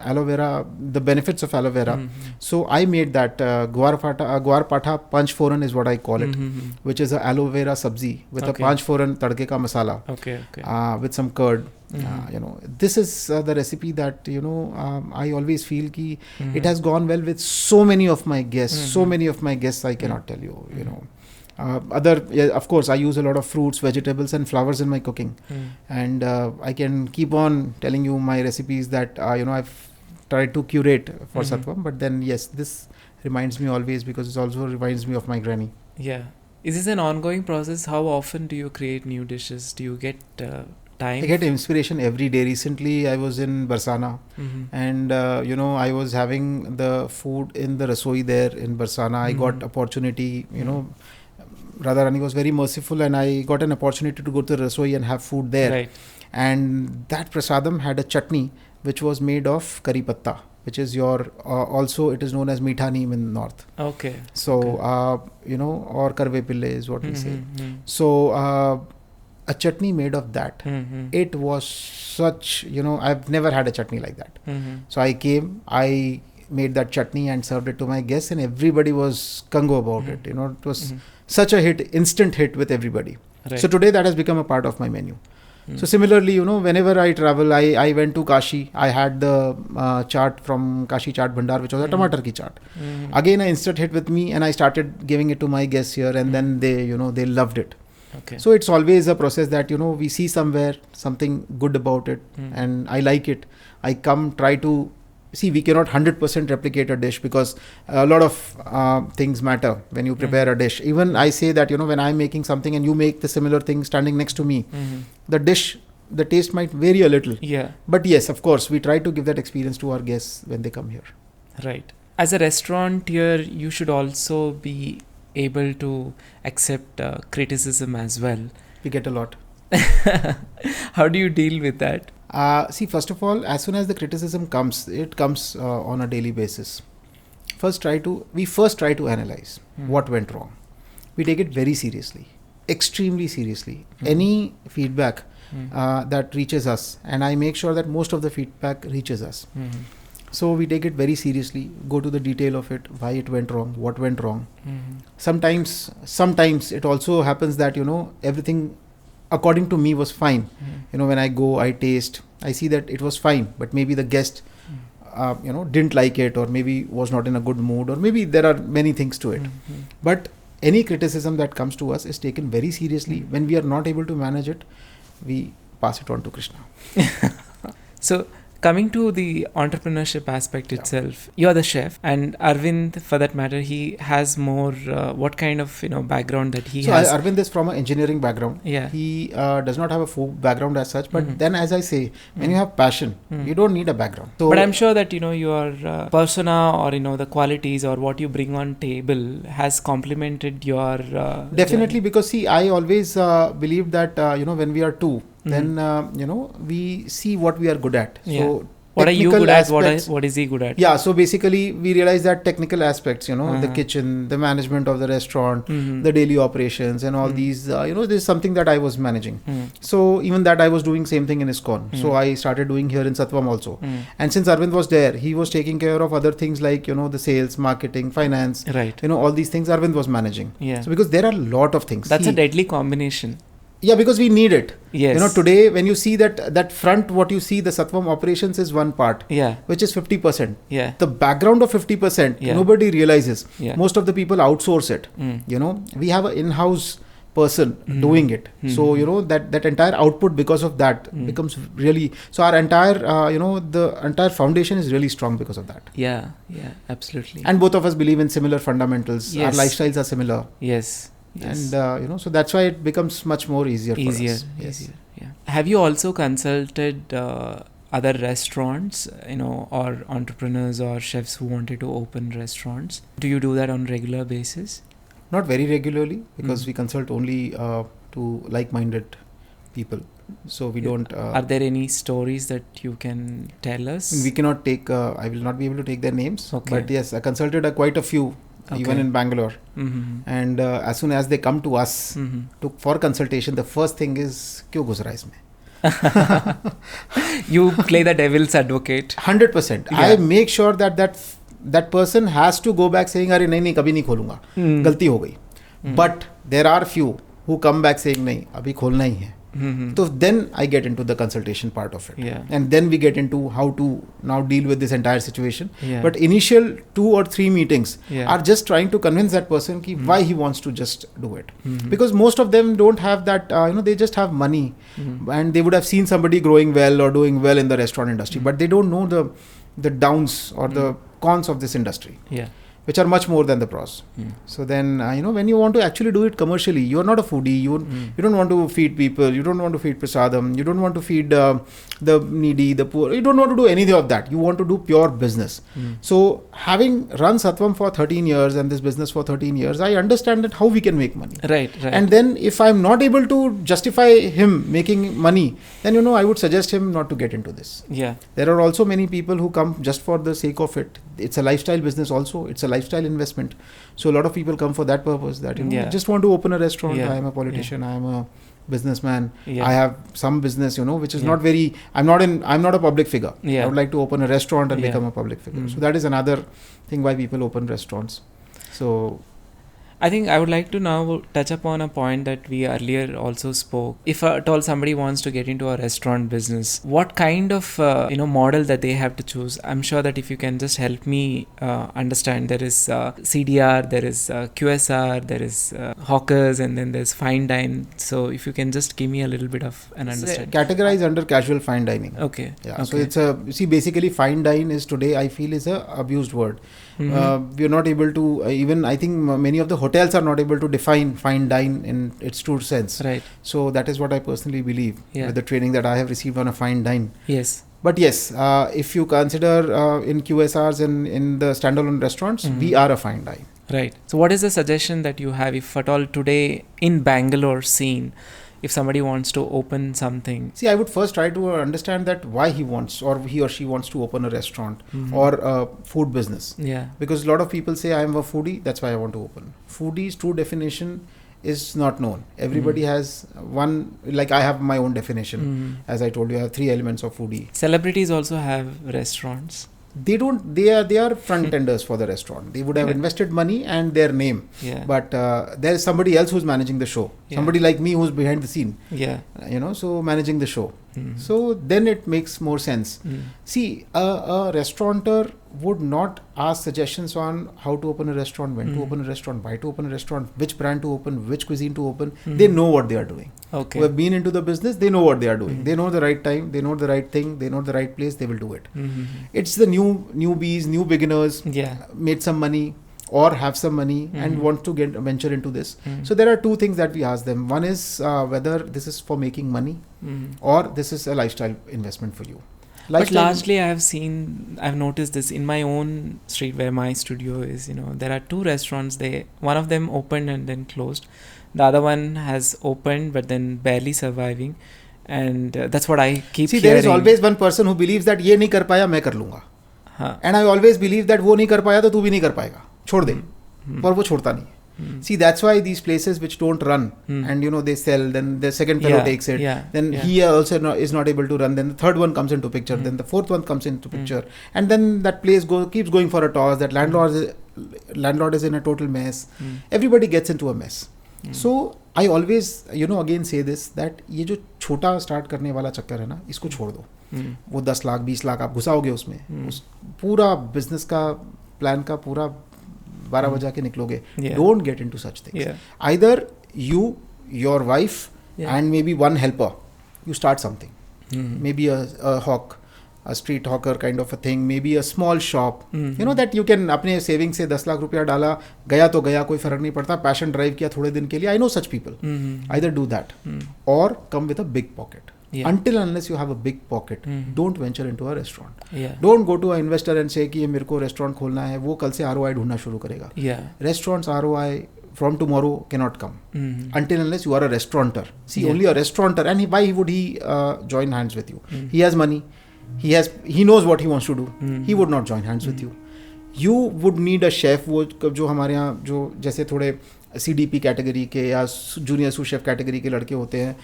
aloe vera, the benefits of aloe vera. So I made that guar patha panch foran is what I call it, which is a aloe vera sabzi with a panch foran tadke ka masala, with some curd. This is the recipe that I always feel ki it has gone well with so many of my guests. I cannot tell you. Of course, I use a lot of fruits, vegetables and flowers in my cooking. And I can keep on telling you my recipes that, I've tried to curate for Sattvam. But then, yes, this reminds me always, because it also reminds me of my granny. Yeah. Is this an ongoing process? How often do you create new dishes? Do you get time? I get inspiration every day. Recently, I was in Barsana and, I was having the food in the rasoi there in Barsana. I got opportunity, Radharani was very merciful, and I got an opportunity to go to the rasoi and have food there. Right. And that prasadam had a chutney which was made of curry patta, which is also it is known as meetha neem in north. Okay. So, or karve pille is what we say. So, a chutney made of that. It was such, I've never had a chutney like that. So I came, I made that chutney and served it to my guests, and everybody was gung about it. It was such a hit, instant hit with everybody. Right. So today that has become a part of my menu. So similarly, whenever I travel, I went to Kashi. I had the chaat from Kashi Chaat Bhandar, which was a tomato ki chaat. Again, an instant hit with me, and I started giving it to my guests here, and then they, they loved it. Okay. So it's always a process that, we see somewhere something good about it, and I like it. I come, try to see, we cannot 100% replicate a dish, because a lot of things matter when you prepare a dish. Even I say that, when I'm making something and you make the similar thing standing next to me, the dish, the taste might vary a little. Yeah. But yes, of course, we try to give that experience to our guests when they come here. Right. As a restaurateur, you should also be able to accept criticism as well. We get a lot. How do you deal with that? See, first of all, as soon as the criticism comes, it comes on a daily basis. We first try to analyze what went wrong. We take it very seriously, extremely seriously. Any feedback that reaches us, and I make sure that most of the feedback reaches us. So we take it very seriously, go to the detail of it, why it went wrong, what went wrong. Sometimes it also happens that, everything according to me was fine. When I go, I taste, I see that it was fine, but maybe the guest, didn't like it, or maybe was not in a good mood, or maybe there are many things to it. But any criticism that comes to us is taken very seriously. When we are not able to manage it, we pass it on to Krishna. So coming to the entrepreneurship aspect itself, you're the chef, and Arvind, for that matter, he has more. What kind of background that he has? Arvind is from an engineering background. Yeah. He does not have a food background as such. But then, as I say, when you have passion, you don't need a background. So, but I'm sure that your persona or the qualities or what you bring on table has complemented your. Definitely, because see, I always believe that when we are two, then we see what we are good at. So what are you good at? What is he good at? Yeah, so basically we realize that technical aspects, the kitchen, the management of the restaurant, the daily operations and all these, this is something that I was managing. So even that I was doing same thing in ISKCON. So I started doing here in Sattvam also. And since Arvind was there, he was taking care of other things like, the sales, marketing, finance, right. All these things Arvind was managing. Yeah. So because there are a lot of things. That's a deadly combination. Yeah, because we need it. Yes. Today when you see that front, what you see, the Sattvam operations is one part, which is 50%. Yeah. The background of 50%, nobody realizes. Yeah. Most of the people outsource it. We have an in-house person doing it. So, that entire output because of that becomes really, so our entire, the entire foundation is really strong because of that. Yeah, absolutely. And both of us believe in similar fundamentals. Yes. Our lifestyles are similar. Yes. And so that's why it becomes much more easier for us. Yes. Easier. Yeah. Have you also consulted other restaurants, or entrepreneurs or chefs who wanted to open restaurants? Do you do that on regular basis? Not very regularly, because we consult only to like-minded people. So we don't. Are there any stories that you can tell us? We cannot take. I will not be able to take their names. Okay. But yes, I consulted quite a few. Okay. Even in Bangalore. And as soon as they come to us for consultation, the first thing is, "Kyun guzra isme?" You play the devil's advocate. 100%. Yeah. I make sure that person has to go back saying, "Arey nahi, kabhi nahi kholunga. Galti ho gayi." But there are few who come back saying, "Nahi, abhi kholna hi hai." So then I get into the consultation part of it. Yeah. And then we get into how to now deal with this entire situation. Yeah. But initial 2 or 3 meetings are just trying to convince that person why he wants to just do it. Because most of them don't have that, they just have money. And they would have seen somebody growing well or doing well in the restaurant industry. But they don't know the downs or the cons of this industry. Yeah. Which are much more than the pros. So then, when you want to actually do it commercially, you are not a foodie. You don't want to feed people. You don't want to feed prasadam. You don't want to feed the needy, the poor. You don't want to do anything of that. You want to do pure business. So having run Sattvam for 13 years and this business for 13 years, I understand that how we can make money. Right. And then if I'm not able to justify him making money, then, I would suggest him not to get into this. Yeah. There are also many people who come just for the sake of it. It's a lifestyle business also. It's a lifestyle investment. So a lot of people come for that purpose, that just want to open a restaurant. I am a politician. I am a businessman. I have some business, which is not very, I'm not a public figure. I would like to open a restaurant and become a public figure. So that is another thing why people open restaurants. So I think I would like to now touch upon a point that we earlier also spoke. If at all somebody wants to get into a restaurant business, what kind of model that they have to choose? I'm sure that if you can just help me understand, there is CDR, there is QSR, there is hawkers, and then there's fine dine. So if you can just give me a little bit of an understanding. Categorize under casual fine dining. Okay. Yeah. Okay. So it's basically fine dine is today, I feel, is a abused word. We are not able to, even I think many of the hotels are not able to define fine dine in its true sense. Right. So that is what I personally believe with the training that I have received on a fine dine. Yes. But yes, if you consider in QSRs and in the standalone restaurants, we are a fine dine. Right. So what is the suggestion that you have, if at all today in Bangalore scene, if somebody wants to open something? See, I would first try to understand that why he wants, or he or she wants to open a restaurant or a food business. Yeah. Because a lot of people say, I am a foodie, that's why I want to open. Foodie's true definition is not known. Everybody has one, like I have my own definition. As I told you, I have 3 elements of foodie. Celebrities also have restaurants. They don't, they are front tenders for the restaurant. They would have invested money and their name. Yeah. But there is somebody else who's managing the show. Somebody like me who's behind the scene. Yeah. So managing the show. So then it makes more sense. See, a restaurateur would not ask suggestions on how to open a restaurant, when to open a restaurant, why to open a restaurant, which brand to open, which cuisine to open. They know what they are doing. Okay. Who have been into the business, they know what they are doing. They know the right time, they know the right thing, they know the right place, they will do it. It's the newbies, new beginners, made some money or have some money and want to venture into this. So there are two things that we ask them. One is whether this is for making money or this is a lifestyle investment for you. But largely I've noticed this in my own street where my studio is, there are two restaurants. One of them opened and then closed. The other one has opened but then barely surviving. And that's what I keep hearing. There is always one person who believes that ये नहीं कर पाया मैं कर लूँगा. And I always believe that वो नहीं कर पाया तो तू भी नहीं कर पाएगा. छोड़ दे. पर वो छोड़ता नहीं. See, that's why these places which don't run and they sell, then the second fellow takes it, then he also is not able to run, then the third one comes into picture, then the fourth one comes into picture, and then that place keeps going for a toss. That landlord is in a total mess. Everybody gets into a mess. So I always again say this, that ये जो छोटा start करने वाला चक्कर है ना, इसको छोड़ दो. वो 10 लाख 20 लाख आप घुसाओगे उसमें, उस पूरा बिजनेस का प्लान का पूरा 12 बजा के निकलोगे. Don't get into such things. Either you, your wife and maybe one helper, you start something. Maybe a hawk, a street hawker kind of a thing, maybe a small shop. That you can अपने saving से 10 लाख रुपया डाला, गया तो गया, कोई फर्क नहीं पड़ता, passion drive किया थोड़े दिन के लिए. I know such people. Either do that or come with a big pocket. Until unless you have a big pocket, don't venture into a restaurant. Don't go to an investor and say कि ये मेरे को restaurant खोलना है, वो कल से ROI ढूंढना शुरू करेगा. Restaurants ROI from tomorrow cannot come until unless you are a restaurateur. See, only a restaurateur, and why would he join hands with you? He has money, he knows what he wants to do. He would not join hands with you. You would need a chef, वो जो हमारे यहाँ जो जैसे थोड़े CDP category के या junior sous chef category के लड़के होते हैं,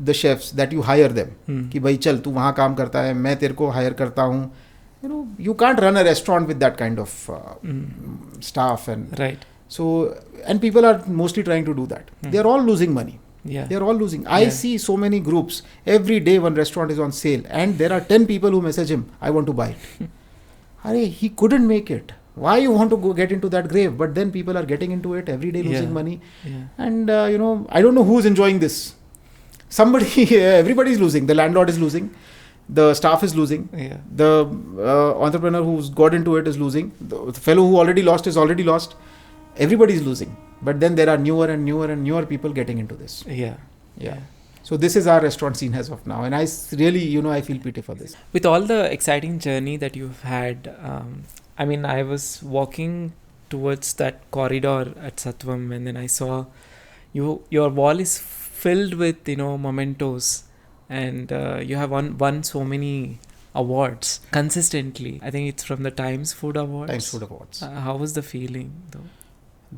the chefs that you hire them कि भाई चल तू वहाँ काम करता है, मैं तेरे को हायर करता हूँ. You can't run a restaurant with that kind of staff and right. So and people are mostly trying to do that. They are all losing money. They are all losing. I see so many groups every day. One restaurant is on sale and there are 10 people who message him, I want to buy it. He couldn't make it. Why you want to get into that grave? But then people are getting into it every day, losing money. And I don't know who's enjoying this. Everybody is losing. The landlord is losing. The staff is losing. The entrepreneur who's got into it is losing. The fellow who already lost is already lost. Everybody is losing. But then there are newer and newer and newer people getting into this. So this is our restaurant scene as of now. And I really, I feel pity for this. With all the exciting journey that you've had, I was walking towards that corridor at Sattvam and then I saw your wall is filled with, mementos and you have won so many awards consistently. I think it's from the Times Food Awards. Times Food Awards. How was the feeling though?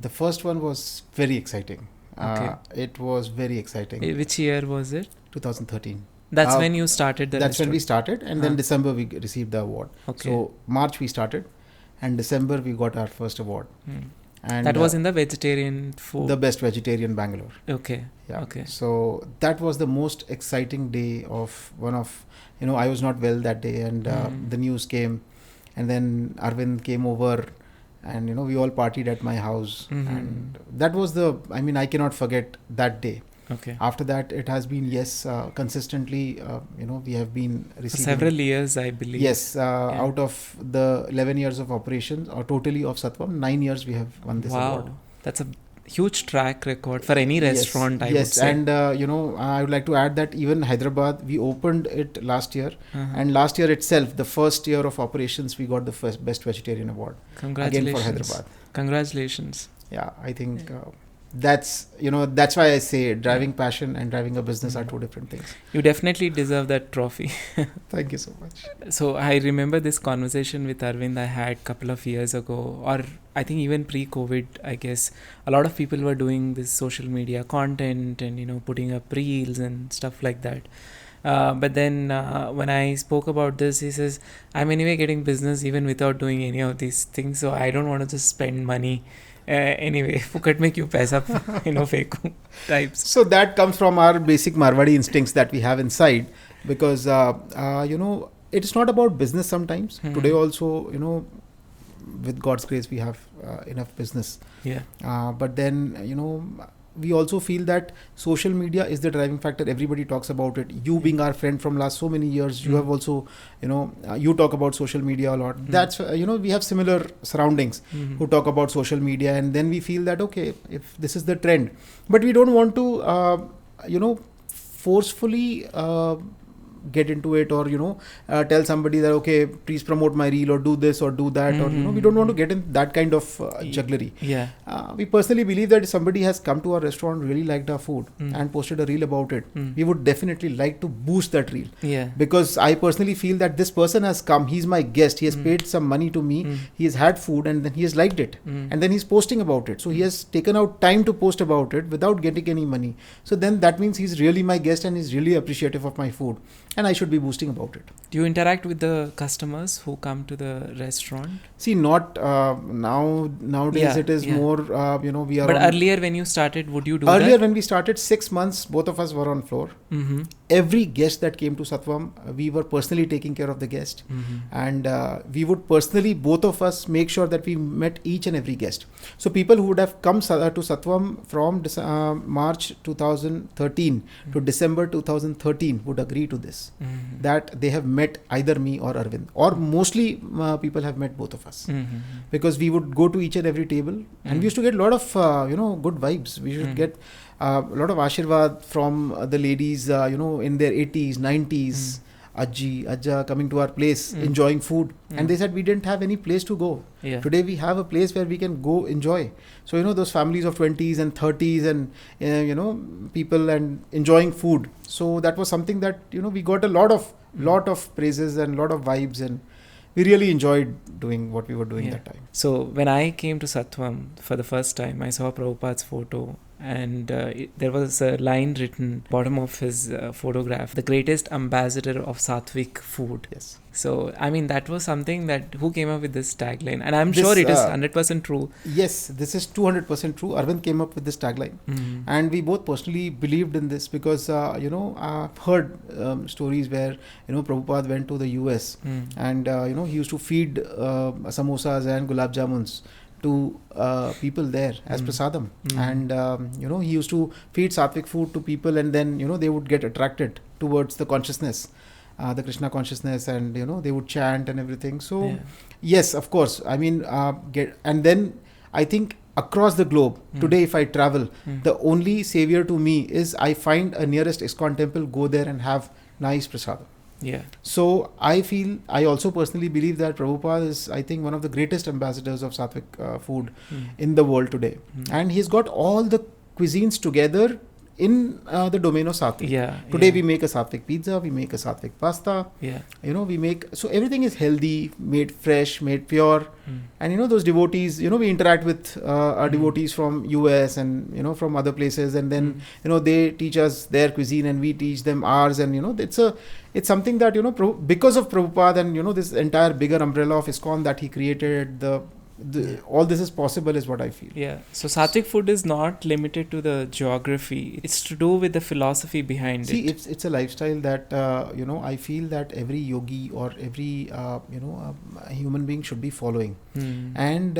The first one was very exciting. Okay. It was very exciting. Which year was it? 2013. That's when you started the That's restaurant. when we started and then December we received the award. Okay. So March we started and December we got our first award. And that was in the vegetarian food. The best vegetarian Bangalore. Okay. Yeah. Okay. So that was the most exciting day of I was not well that day and the news came and then Arvind came over and we all partied at my house and that was I cannot forget that day. Okay. After that it has been consistently we have been receiving for several years I believe. Yes, out of the 11 years of operations or totally of Sattvam, 9 years we have won this award. Wow, that's a huge track record for any restaurant. I would say. And I would like to add that even Hyderabad, we opened it last year and last year itself, the first year of operations, we got the first best vegetarian award. Congratulations. Again for Hyderabad. Congratulations. Yeah, I think that's why I say driving passion and driving a business are two different things. You definitely deserve that trophy. Thank you so much. So I remember this conversation with Arvind I had a couple of years ago, or I think even pre-COVID, I guess. A lot of people were doing this social media content and putting up reels and stuff like that. But then when I spoke about this, he says, I'm anyway getting business even without doing any of these things, so I don't want to just spend money. Anyway, फुकट में क्यों पैसा फेंकूं types. So that comes from our basic Marwari instincts that we have inside. because it's not about business sometimes. Today also, with God's grace, we have enough business. Yeah. But then, we also feel that social media is the driving factor. Everybody talks about it. You being our friend from last so many years, you have also, you talk about social media a lot. That's, we have similar surroundings who talk about social media, and then we feel that, okay, if this is the trend, but we don't want to, forcefully get into it, or tell somebody that, okay, please promote my reel, or do this or do that, or we don't want to get in that kind of jugglery. We personally believe that if somebody has come to our restaurant, really liked our food and posted a reel about it, we would definitely like to boost that reel, because I personally feel that this person has come, he's my guest, he has paid some money to me, he has had food, and then he has liked it, and then he's posting about it, so he has taken out time to post about it without getting any money. So then that means he's really my guest and he's really appreciative of my food, and I should be boosting about it. Do you interact with the customers who come to the restaurant? See, not nowadays. It is more, we are. But earlier when you started, would you do earlier that? When we started, 6 months, both of us were on floor. Every guest that came to Sattvam, we were personally taking care of the guest, and we would personally, both of us, make sure that we met each and every guest. So people who would have come to Sattvam from March 2013 to December 2013 would agree to this, that they have met either me or Arvind, or mostly people have met both of us, because we would go to each and every table, and we used to get a lot of good vibes. We should get a lot of ashirwad from the ladies, in their 80s, 90s, Ajji, Ajja, coming to our place, enjoying food. And they said we didn't have any place to go. Today we have a place where we can go enjoy. So, those families of 20s and 30s and, people and enjoying food. So that was something that, we got a lot of praises and a lot of vibes, and we really enjoyed doing what we were doing that time. So when I came to Sattvam for the first time, I saw Prabhupada's photo, and there was a line written bottom of his photograph, the greatest ambassador of Sattvic food. Yes. So, I mean, that was something that, who came up with this tagline? And I'm sure it is 100% true. Yes, this is 200% true. Arvind came up with this tagline. And we both personally believed in this, because, I've heard stories where, Prabhupada went to the US and, he used to feed samosas and gulab jamuns to people there as prasadam, and he used to feed Sattvic food to people, and then they would get attracted towards the consciousness, the Krishna consciousness, and they would chant and everything. So yes, of course, I mean, and then I think across the globe today, if I travel, the only savior to me is I find a nearest ISKCON temple, go there and have nice prasadam. So I also personally believe that Prabhupada is, I think, one of the greatest ambassadors of Sattvic food in the world today. And he's got all the cuisines together in the domain of Sattvic. Today we make a Sattvic pizza, we make a Sattvic pasta, we make, so everything is healthy, made fresh, made pure. And those devotees, we interact with our devotees from US and from other places, and then they teach us their cuisine and we teach them ours, and it's something that because of Prabhupada and this entire bigger umbrella of ISKCON that he created, all this is possible, is what I feel. So Sattvic food is not limited to the geography. It's to do with the philosophy behind it. See, it's a lifestyle that I feel that every yogi or every human being should be following. And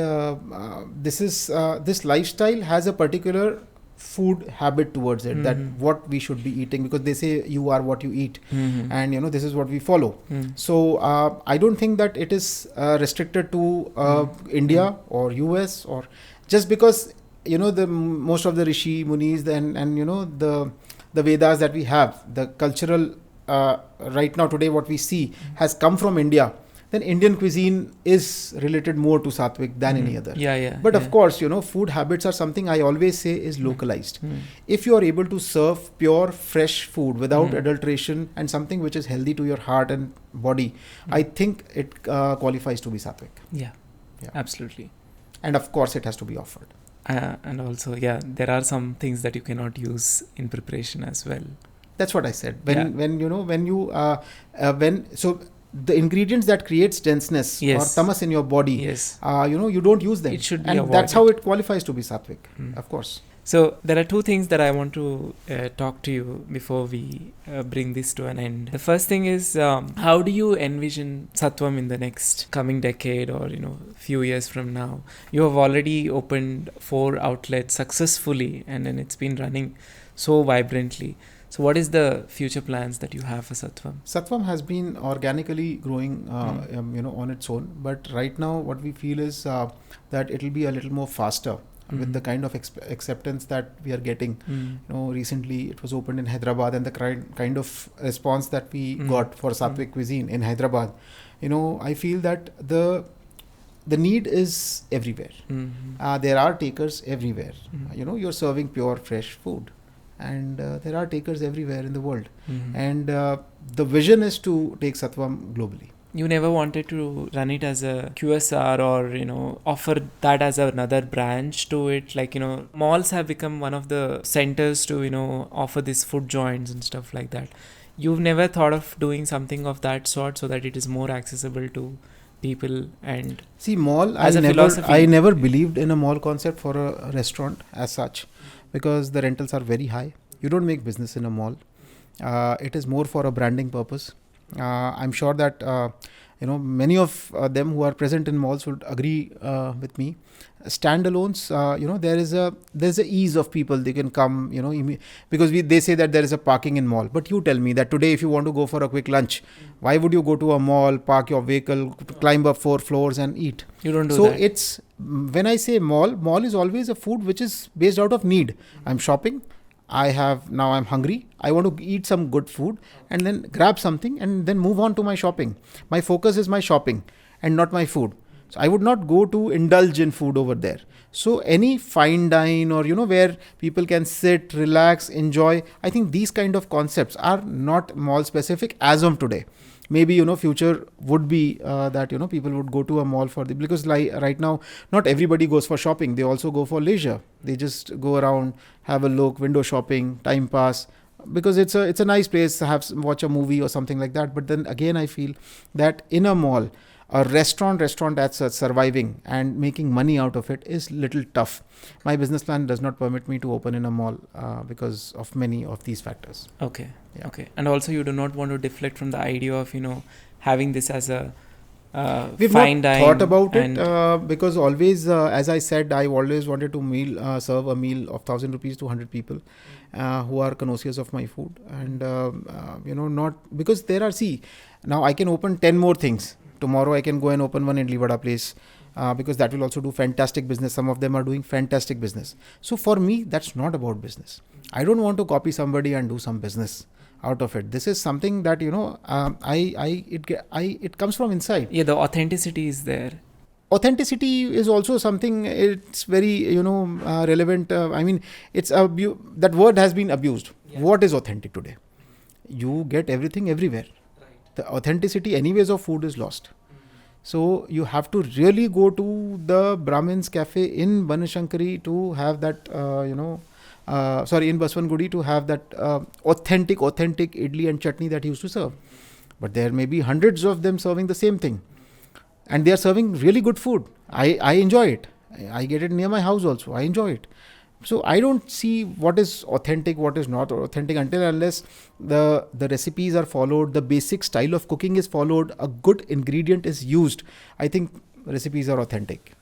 this lifestyle has a particular food habit towards it, that what we should be eating, because they say you are what you eat, and this is what we follow. So I don't think that it is restricted to India or US, or just because the most of the rishi munis and the Vedas that we have, the cultural right now today what we see has come from India. Then Indian cuisine is related more to Sattvic than any other. But of course, food habits are something I always say is localized. If you are able to serve pure, fresh food without adulteration, and something which is healthy to your heart and body, I think it qualifies to be Sattvic. Absolutely. And of course, it has to be offered. And also, there are some things that you cannot use in preparation as well. That's what I said. So the ingredients that creates denseness or tamas in your body, you don't use them. It should be and avoided. That's how it qualifies to be Sattvic, of course. So there are two things that I want to talk to you before we bring this to an end. The first thing is, how do you envision Sattvam in the next coming decade, or few years from now? You have already opened 4 outlets successfully, and then it's been running so vibrantly. So what is the future plans that you have for Sattvam? Sattvam has been organically growing, on its own. But right now, what we feel is that it will be a little more faster with the kind of acceptance that we are getting. Recently it was opened in Hyderabad, and the kind of response that we got for Sattvic cuisine in Hyderabad. I feel that the need is everywhere. There are takers everywhere. You're serving pure fresh food. And there are takers everywhere in the world. And the vision is to take Sattvam globally. You never wanted to run it as a QSR or, offer that as another branch to it. Like, malls have become one of the centers to, offer these food joints and stuff like that. You've never thought of doing something of that sort so that it is more accessible to people? And see, mall, as a philosophy, I never believed in a mall concept for a restaurant as such, because the rentals are very high. You don't make business in a mall. It is more for a branding purpose. I'm sure that many of them who are present in malls would agree with me. Standalones, there's a ease of people. They can come, because they say that there is a parking in mall. But you tell me that today, if you want to go for a quick lunch, why would you go to a mall, park your vehicle, climb up 4 floors and eat? You don't do so that. So it's, when I say mall is always a food which is based out of need. I'm shopping. I'm hungry. I want to eat some good food and then grab something and then move on to my shopping. My focus is my shopping and not my food. So I would not go to indulge in food over there. So any fine dine or, where people can sit, relax, enjoy. I think these kind of concepts are not mall specific as of today. Maybe, future would be that, people would go to a mall because right now, not everybody goes for shopping. They also go for leisure. They just go around, have a look, window shopping, time pass, because it's a nice place to watch a movie or something like that. But then again, I feel that in a mall, a restaurant that's surviving and making money out of it is little tough. My business plan does not permit me to open in a mall because of many of these factors. Okay. Yeah. Okay. And also you do not want to deflect from the idea of, having this as a we've fine not dine thought about it because always, as I said, I always wanted to serve a meal of 1,000 rupees to 100 people who are connoisseurs of my food. And, not because now I can open 10 more things. Tomorrow I can go and open one idli vada place because that will also do fantastic business. Some of them are doing fantastic business. So for me, that's not about business. I don't want to copy somebody and do some business out of it. This is something that, it comes from inside. Yeah, the authenticity is there. Authenticity is also something, it's very, relevant. That word has been abused. Yeah. What is authentic today? You get everything everywhere. The authenticity anyways of food is lost. So you have to really go to the Brahmin's cafe in Banashankari to have that, in Baswangudi to have that authentic idli and chutney that he used to serve. But there may be hundreds of them serving the same thing. And they are serving really good food. I enjoy it. I get it near my house also. I enjoy it. So I don't see what is authentic, what is not authentic unless the recipes are followed, the basic style of cooking is followed, a good ingredient is used. I think recipes are authentic.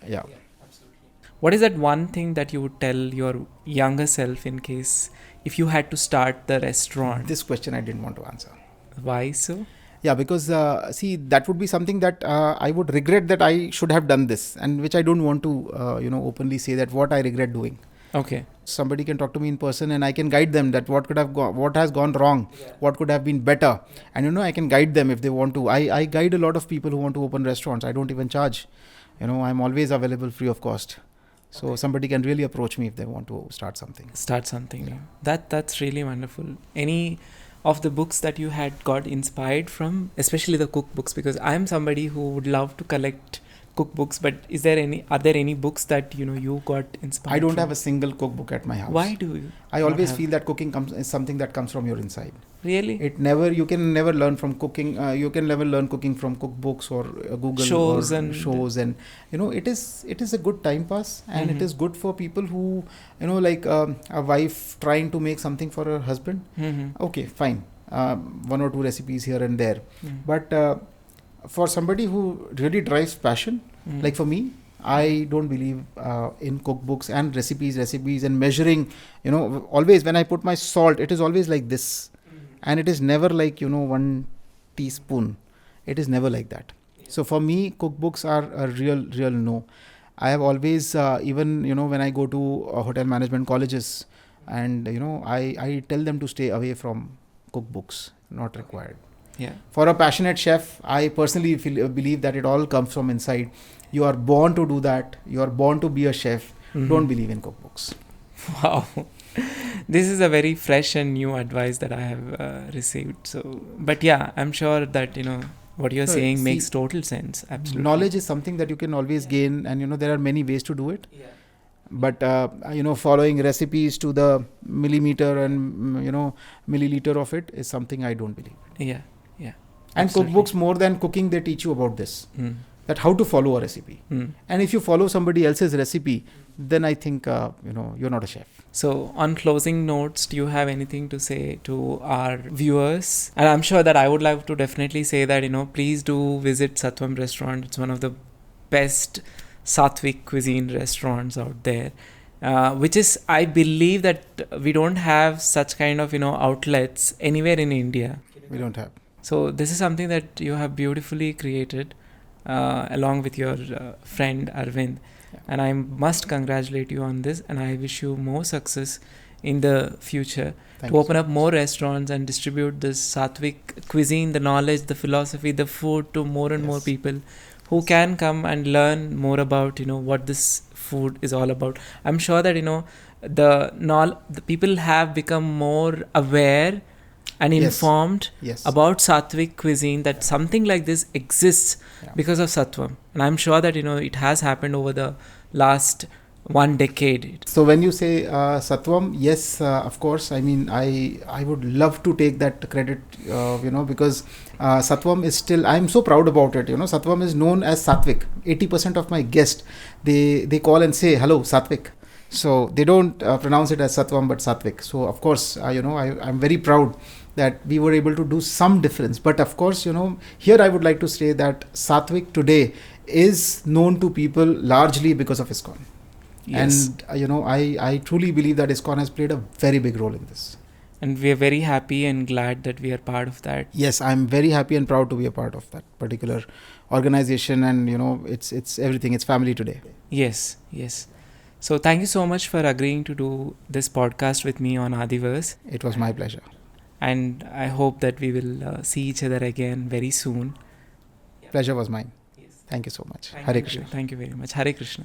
Yeah. Absolutely. What is that one thing that you would tell your younger self in case if you had to start the restaurant? This question I didn't want to answer. Why so? Yeah, because that would be something that I would regret that I should have done this, and which I don't want to, openly say that what I regret doing. Okay. Somebody can talk to me in person, and I can guide them that what has gone wrong, what could have been better, and I can guide them if they want to. I guide a lot of people who want to open restaurants. I don't even charge. I'm always available free of cost. So somebody can really approach me if they want to start something. Yeah. That's really wonderful. Any of the books that you had got inspired from, especially the cookbooks, because I'm somebody who would love to collect cookbooks, but are there any books that you got inspired I don't from? have a single cookbook at my house. Why do you? I not always have- feel that cooking is something that comes from your inside. Really? You can never learn from cooking. You can never learn cooking from cookbooks or Google Shows or and- shows, and it is a good time pass, and it is good for people who like a wife trying to make something for her husband. Okay, fine. One or two recipes here and there, but for somebody who really drives passion, like for me, I don't believe in cookbooks and recipes and measuring. Always when I put my salt, it is always like this, and it is never like 1 teaspoon. It is never like that. So for me, cookbooks are a real no. I have always even when I go to hotel management colleges, and I tell them to stay away from cookbooks, not required. Yeah. For a passionate chef, I personally believe that it all comes from inside. You are born to do that. You are born to be a chef. Don't believe in cookbooks. Wow. This is a very fresh and new advice that I have received. So, but yeah, I'm sure that what you're saying makes total sense. Absolutely. Knowledge is something that you can always gain, and there are many ways to do it. Yeah. But following recipes to the millimeter and milliliter of it is something I don't believe. Yeah. And Absolutely. cookbooks, more than cooking, they teach you about this. That how to follow a recipe. And if you follow somebody else's recipe, then I think you're not a chef. So on closing notes, do you have anything to say to our viewers? And I'm sure that I would like to definitely say that please do visit Sattvam restaurant. It's one of the best Sattvic cuisine restaurants out there, which is, I believe that we don't have such kind of outlets anywhere in India. We don't have. So this is something that you have beautifully created along with your friend Arvind. Yeah. And I must congratulate you on this, and I wish you more success in the future Thank to you open so up more restaurants and distribute this Sattvic cuisine, the knowledge, the philosophy, the food to more and more Yes. people who can come and learn more about what this food is all about. I'm sure that the people have become more aware and Yes. informed Yes. about Sattvic cuisine, that something like this exists because of Sattvam. And I'm sure that it has happened over the last 1 decade. So when you say Sattvam, yes, of course. I mean, I would love to take that credit, because Sattvam is still. I'm so proud about it. Sattvam is known as Sattvic. 80% of my guests, they call and say, "Hello, Sattvic." So they don't pronounce it as Sattvam but Sattvic. So of course, I'm very proud that we were able to do some difference. But of course, here I would like to say that Sattvic today is known to people largely because of ISKCON. Yes. And I truly believe that ISKCON has played a very big role in this. And we are very happy and glad that we are part of that. Yes, I'm very happy and proud to be a part of that particular organization, and it's everything. It's family today. Yes. So thank you so much for agreeing to do this podcast with me on Aadiverse. It was my pleasure. And I hope that we will see each other again very soon. Pleasure was mine. Thank you so much. Hare Krishna. Thank you very much. Hare Krishna.